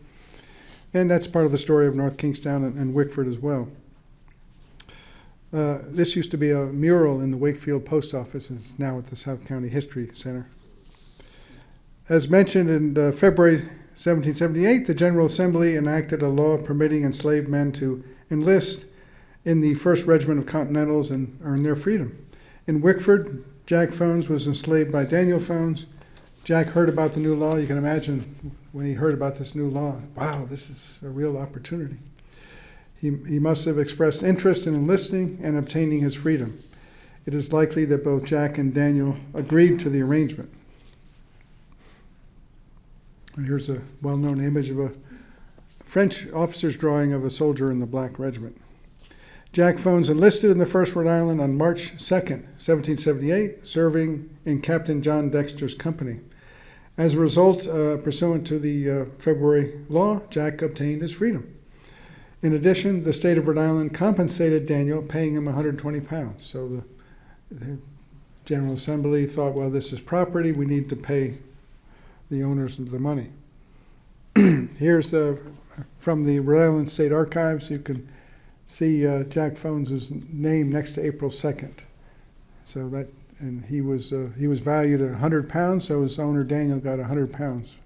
And that's part of the story of North Kingstown and Wickford as well. This used to be a mural in the Wakefield Post Office, and it's now at the South County History Center. As mentioned in February 1778, the General Assembly enacted a law permitting enslaved men to enlist in the 1st Regiment of Continentals and earn their freedom. In Wickford, Jack Fones was enslaved by Daniel Fones. Jack heard about the new law. You can imagine when he heard about this new law, wow, this is a real opportunity. He must have expressed interest in enlisting and obtaining his freedom. It is likely that both Jack and Daniel agreed to the arrangement. And here's a well-known image of a French officer's drawing of a soldier in the Black Regiment. Jack Fones enlisted in the 1st Rhode Island on March 2nd, 1778, serving in Captain John Dexter's company. As a result, pursuant to the February law, Jack obtained his freedom. In addition, the state of Rhode Island compensated Daniel, paying him 120 pounds. So the General Assembly thought, well, this is property, we need to pay the owners of the money. Here's from the Rhode Island State Archives. You can see Jack Fones' name next to April 2nd. So that, and he was valued at 100 pounds, so his owner Daniel got 100 pounds.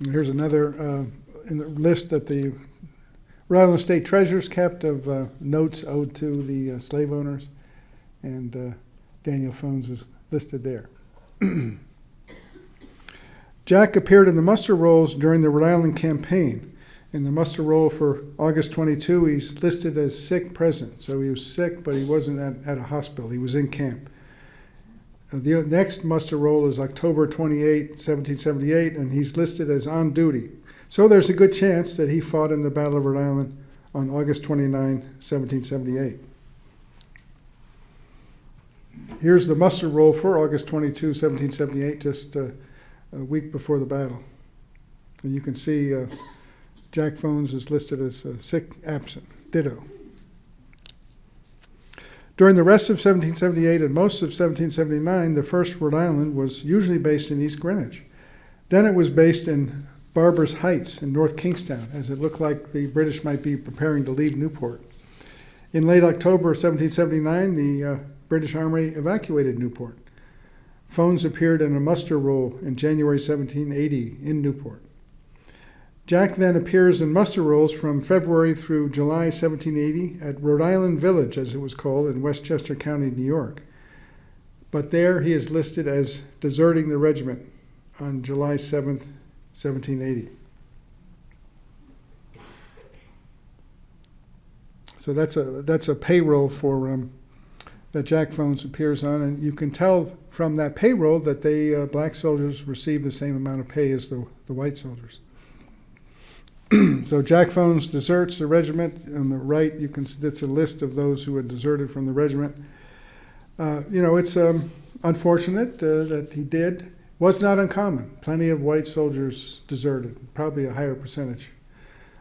And here's another in the list that the Rhode Island State Treasurers kept of notes owed to the slave owners, and Daniel Fones was listed there. Jack appeared in the muster rolls during the Rhode Island campaign. In the muster roll for August 22, he's listed as sick present. So he was sick, but he wasn't at a hospital. He was in camp. The next muster roll is October 28, 1778, and he's listed as on duty. So there's a good chance that he fought in the Battle of Rhode Island on August 29, 1778. Here's the muster roll for August 22, 1778, just a week before the battle. And you can see Jack Fones is listed as sick, absent, ditto. During the rest of 1778 and most of 1779, the 1st Rhode Island was usually based in East Greenwich. Then it was based in Barber's Heights in North Kingstown, as it looked like the British might be preparing to leave Newport. In late October 1779, the British Army evacuated Newport. Fones appeared in a muster roll in January 1780 in Newport. Jack then appears in muster rolls from February through July 1780 at Rhode Island Village, as it was called, in Westchester County, New York. But there he is listed as deserting the regiment on July 7th, 1780. So that's a payroll for that Jack Fones appears on, and you can tell from that payroll that they black soldiers received the same amount of pay as the white soldiers. So Jack Fones deserts the regiment. On the right, it's a list of those who had deserted from the regiment. It's unfortunate that he did. Was not uncommon. Plenty of white soldiers deserted, probably a higher percentage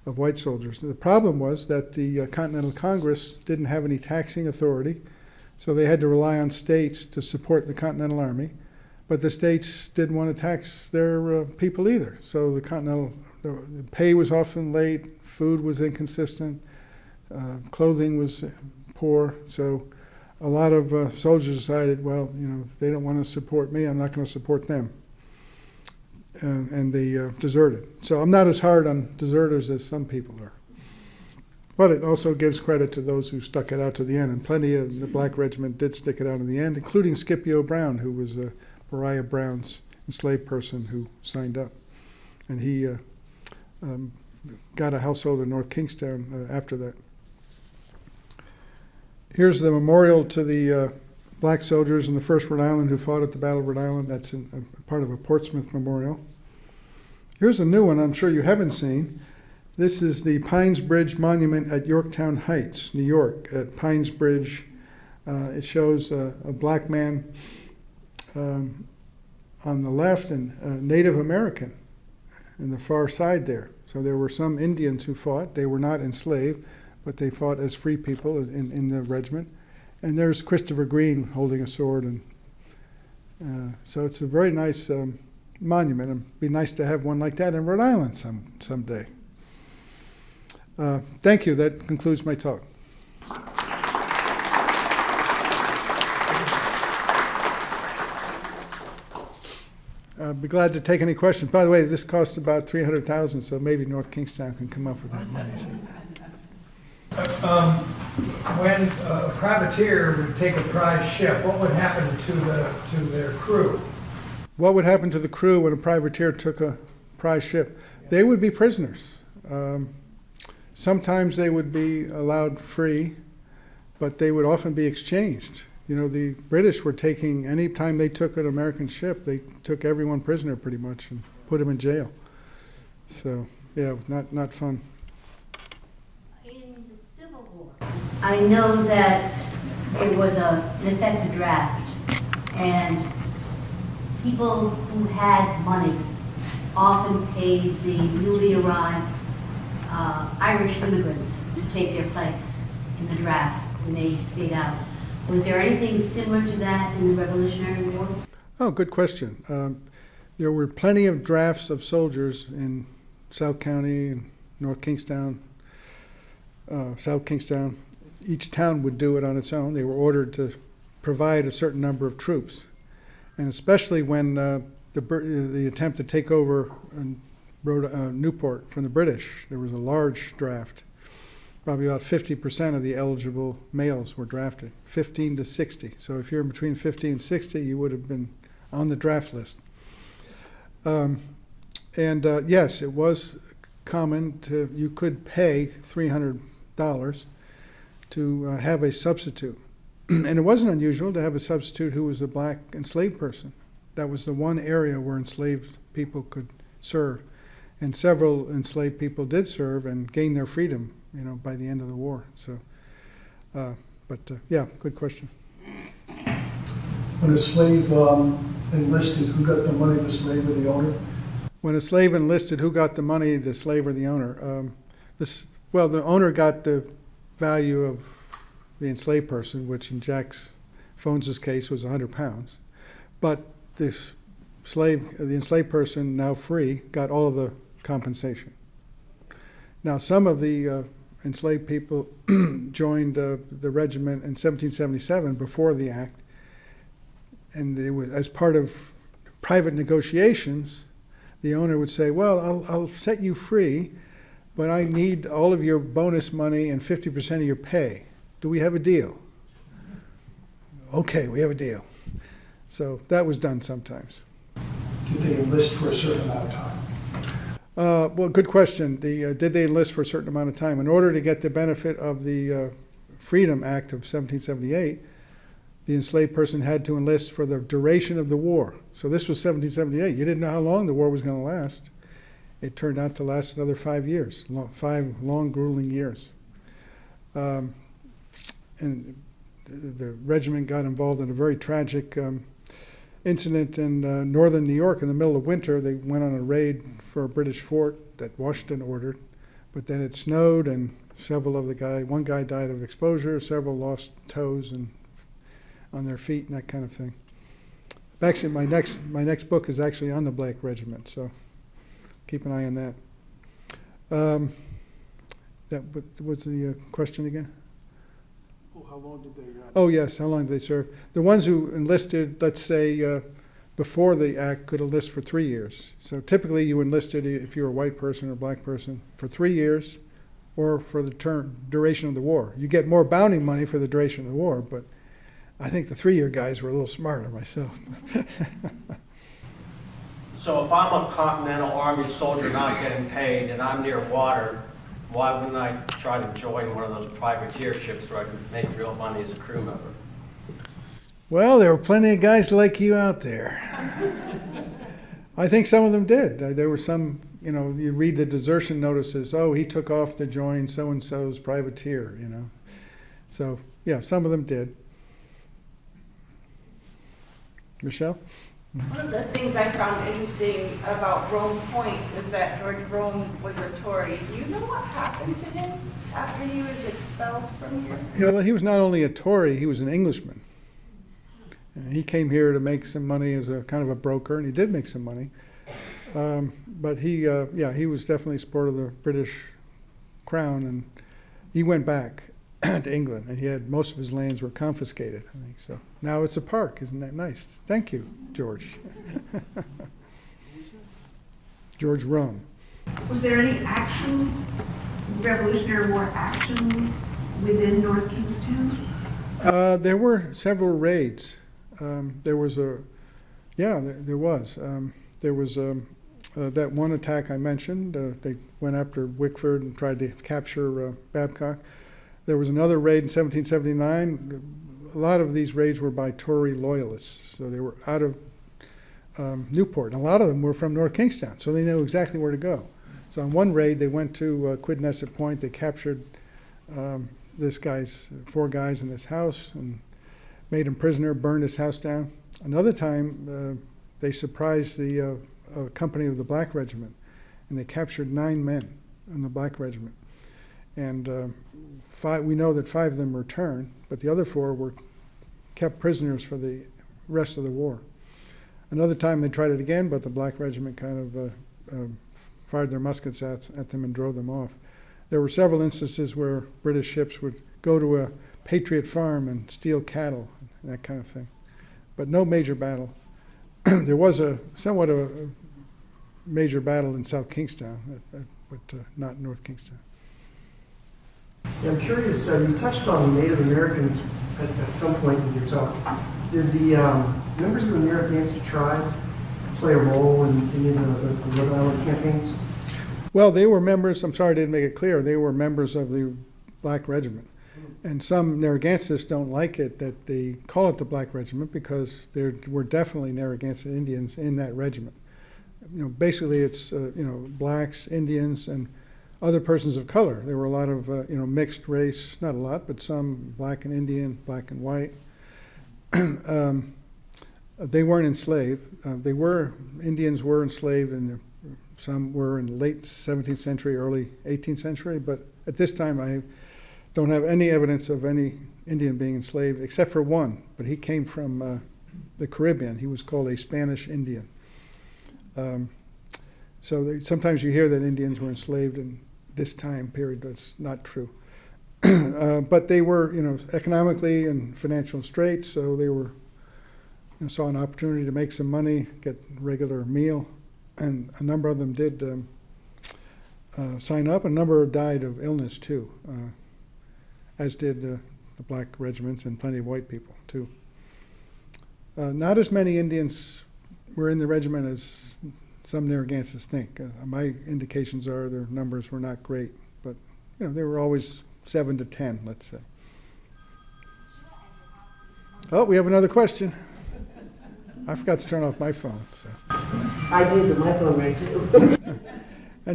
of white soldiers. The problem was that the Continental Congress didn't have any taxing authority, so they had to rely on states to support the Continental Army. But the states didn't want to tax their people either. So the pay was often late, food was inconsistent, clothing was poor. So a lot of soldiers decided, well, if they don't want to support me, I'm not going to support them. And they deserted. So I'm not as hard on deserters as some people are. But it also gives credit to those who stuck it out to the end. And plenty of the black regiment did stick it out in the end, including Scipio Brown, who was Beriah Brown's enslaved person who signed up. And he got a household in North Kingstown after that. Here's the memorial to the black soldiers in the 1st Rhode Island who fought at the Battle of Rhode Island. That's part of a Portsmouth memorial. Here's a new one I'm sure you haven't seen. This is the Pines Bridge Monument at Yorktown Heights, New York. At Pines Bridge, it shows a black man on the left and Native American in the far side there. So there were some Indians who fought. They were not enslaved, but they fought as free people in the regiment. And there's Christopher Green holding a sword. And so it's a very nice monument. It'd be nice to have one like that in Rhode Island someday. Thank you. That concludes my talk. I'd be glad to take any questions. By the way, this costs about $300,000, so maybe North Kingstown can come up with that money. When a privateer would take a prize ship, what would happen to their crew? What would happen to the crew when a privateer took a prize ship? They would be prisoners. Sometimes they would be allowed free, but they would often be exchanged. The British were taking, any time they took an American ship, they took everyone prisoner pretty much and put them in jail. So, yeah, not fun. In the Civil War, I know that it was in effect a draft, and people who had money often paid the newly arrived Irish immigrants to take their place in the draft when they stayed out. Was there anything similar to that in the Revolutionary War? Oh, good question. There were plenty of drafts of soldiers in South County and North Kingstown, South Kingstown. Each town would do it on its own. They were ordered to provide a certain number of troops. And especially when the attempt to take over Newport from the British. There was a large draft. Probably about 50% of the eligible males were drafted, 15 to 60. So if you're between 50 and 60, you would have been on the draft list. Yes, it was common you could pay $300 to have a substitute. And it wasn't unusual to have a substitute who was a black enslaved person. That was the one area where enslaved people could serve. And several enslaved people did serve and gain their freedom, by the end of the war. So, yeah, good question. When a slave enlisted, who got the money, the slave or the owner? When a slave enlisted, who got the money, the slave or the owner? The owner got the value of the enslaved person, which in Jack Fones' case was 100 pounds. But the enslaved person, now free, got all of the compensation. Now, some of the enslaved people joined the regiment in 1777 before the act, and it was, as part of private negotiations, the owner would say, well, I'll set you free, but I need all of your bonus money and 50% of your pay. Do we have a deal? Okay, we have a deal. So that was done sometimes. Did they enlist for a certain amount of time? Well, good question. Did they enlist for a certain amount of time? In order to get the benefit of the Freedom Act of 1778, the enslaved person had to enlist for the duration of the war. So this was 1778. You didn't know how long the war was going to last. It turned out to last another 5 years, 5 long, grueling years. And the regiment got involved in a very tragic incident in northern New York in the middle of winter. They went on a raid for a British fort that Washington ordered, but then it snowed and one guy died of exposure, several lost toes and on their feet and that kind of thing. Actually, my next book is actually on the Black Regiment, so keep an eye on that. That was the question again? How long did they? Oh yes, how long did they serve? The ones who enlisted, let's say, before the act, could enlist for 3 years. So typically, you enlisted if you're a white person or a black person for 3 years, or for the duration of the war. You get more bounty money for the duration of the war, but I think the 3-year guys were a little smarter myself. So if I'm a Continental Army soldier not getting paid and I'm near water, why wouldn't I try to join one of those privateer ships where I can make real money as a crew member? Well, there were plenty of guys like you out there. I think some of them did. There were some, you read the desertion notices, oh, he took off to join so-and-so's privateer, So, yeah, some of them did. Michelle? One of the things I found interesting about Rome Point was that George Rome was a Tory. Do you know what happened to him after he was expelled from here? Yeah, well, he was not only a Tory, he was an Englishman. And he came here to make some money as a kind of a broker, and he did make some money. But he was definitely supportive of the British crown, and he went back to England, and most of his lands were confiscated, I think so. Now it's a park, isn't that nice? Thank you, George. George Rome. Was there any action, Revolutionary War action within North Kingstown? There were several raids. There was that one attack I mentioned. They went after Wickford and tried to capture Babcock. There was another raid in 1779. A lot of these raids were by Tory loyalists, so they were out of Newport. And a lot of them were from North Kingstown, so they knew exactly where to go. So on one raid, they went to Quidnesset Point. They captured 4 guys in his house and made him prisoner, burned his house down. Another time, they surprised the company of the Black Regiment, and they captured 9 men in the Black Regiment. And we know that 5 of them returned, but the other 4 were kept prisoners for the rest of the war. Another time they tried it again, but the Black Regiment kind of fired their muskets at them and drove them off. There were several instances where British ships would go to a Patriot farm and steal cattle, and that kind of thing. But no major battle. There was somewhat of major battle in South Kingstown, but not North Kingstown. Yeah, I'm curious, you touched on Native Americans at some point in your talk. Did the members of the Narragansett tribe play a role in any of the Rhode Island campaigns? Well, they were members, I'm sorry I didn't make it clear, they were members of the Black Regiment. And some Narragansetts don't like it that they call it the Black Regiment because there were definitely Narragansett Indians in that regiment. You know, basically it's, blacks, Indians, and other persons of color. There were a lot of, mixed race, not a lot, but some black and Indian, black and white. They weren't enslaved. Indians were enslaved, and some were in the late 17th century, early 18th century, but at this time I don't have any evidence of any Indian being enslaved, except for one, but he came from the Caribbean. He was called a Spanish Indian. Sometimes you hear that Indians were enslaved in this time period, but it's not true. But they were, economically and financial straits, so they were, saw an opportunity to make some money, get a regular meal, and a number of them did sign up. A number died of illness too, as did the black regiments and plenty of white people too. Not as many Indians were in the regiment as some Narragansetts think. My indications are their numbers were not great, but they were always 7 to 10, let's say. Oh, we have another question. I forgot to turn off my phone. So. I did, but my phone rang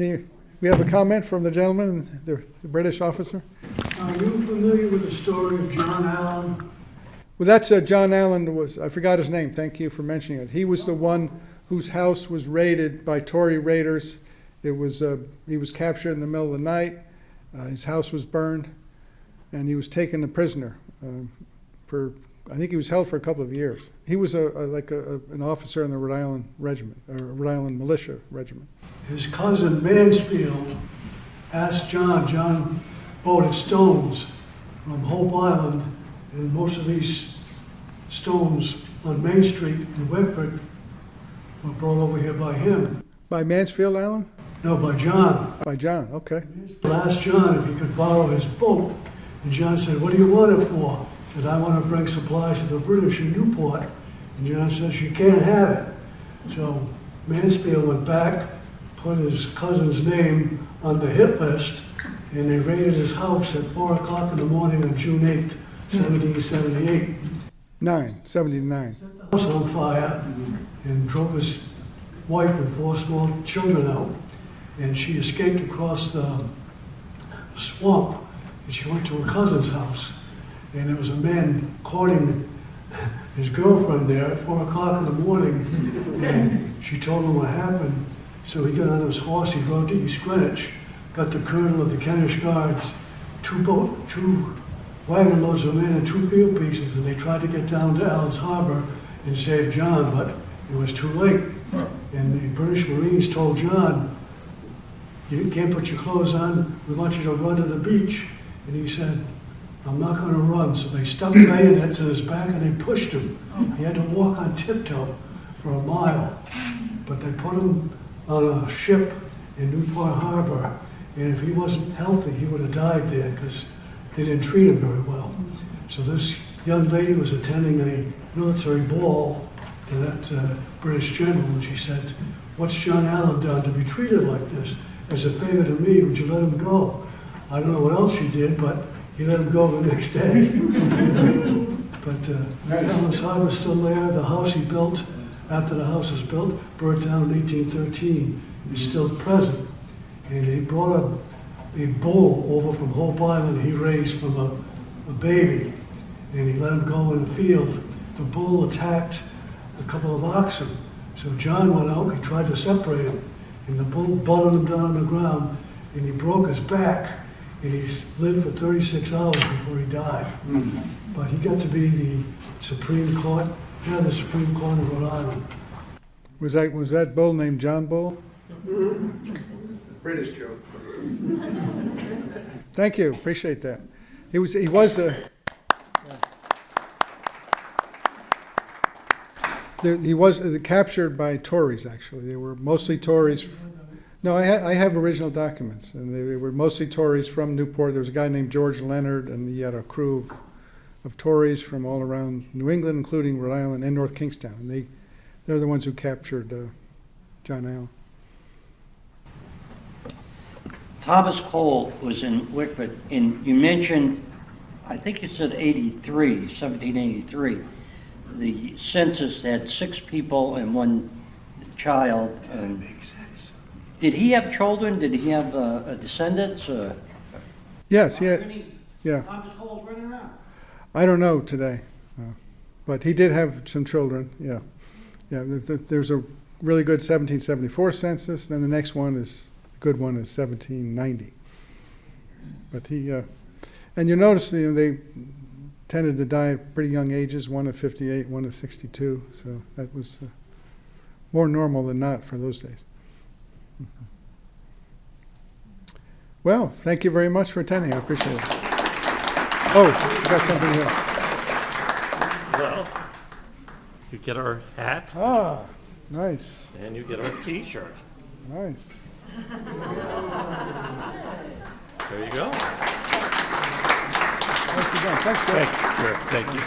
too. We have a comment from the gentleman, the British officer. Are you familiar with the story of John Allen? Well, that's John Allen I forgot his name. Thank you for mentioning it. He was the one whose house was raided by Tory raiders. He was captured in the middle of the night. His house was burned, and he was taken a prisoner I think he was held for a couple of years. He was an officer in the Rhode Island regiment, or Rhode Island militia regiment. His cousin Mansfield asked John boated stones from Hope Island, and most of these stones on Main Street in Wickford were brought over here by him. By Mansfield Island? No, by John. By John, okay. Mansfield asked John if he could borrow his boat, and John said, "What do you want it for?" He said, "I want to bring supplies to the British in Newport." And John says, "You can't have it." So Mansfield went back, put his cousin's name on the hit list, and they raided his house at 4 o'clock in the morning on June 8th, 1778. 79. Set the house on fire and drove his wife and 4 small children out. And she escaped across the swamp, and she went to her cousin's house. And there was a man courting his girlfriend there at 4 o'clock in the morning, and she told him what happened. So he got on his horse, he rode to East Greenwich, got the colonel of the Kentish Guards, 2 wagon loads of men and 2 field pieces, and they tried to get down to Allen's Harbor and save John, but it was too late. And the British Marines told John, "You can't put your clothes on, we want you to run to the beach." And he said, "I'm not going to run." So they stuck bayonets in his back and they pushed him. He had to walk on tiptoe for a mile. But they put him on a ship in Newport Harbor, and if he wasn't healthy, he would have died there because they didn't treat him very well. So this young lady was attending a military ball to that British general, and she said, "What's John Allen done to be treated like this? As a favor to me, would you let him go?" I don't know what else she did, but he let him go the next day. But Allen's Harbor is still there. The house he built, after the house was built, burnt down in 1813, is still present. And he brought a bull over from Hope Island he raised from a baby, and he let him go in the field. The bull attacked a couple of oxen. So John went out, he tried to separate him, and the bull butted him down on the ground, and he broke his back, and he lived for 36 hours before he died. But he got to be the Supreme Court, the Supreme Court of Rhode Island. Was that bull named John Bull? British joke. Thank you, appreciate that. He was He was captured by Tories, actually. They were mostly Tories. No, I have original documents, and they were mostly Tories from Newport. There was a guy named George Leonard, and he had a crew of Tories from all around New England, including Rhode Island and North Kingstown. And they're the ones who captured John Allen. Thomas Cole was in Wickford, and you mentioned, I think you said 1783. The census had 6 people and 1 child. That makes sense. Did he have children? Did he have descendants? Yes, yeah. Thomas Cole's running around. I don't know today, but he did have some children. Yeah. There's a really good 1774 census. Then the next one is a good one is 1790. But he, and you notice they tended to die at pretty young ages. One at 58, one at 62. So that was more normal than not for those days. Well, thank you very much for attending. I appreciate it. Oh, you got something here. Well, you get our hat. Ah, nice. And you get our T-shirt. Nice. There you go. Nicely done. Thanks, George. Sure, thank you.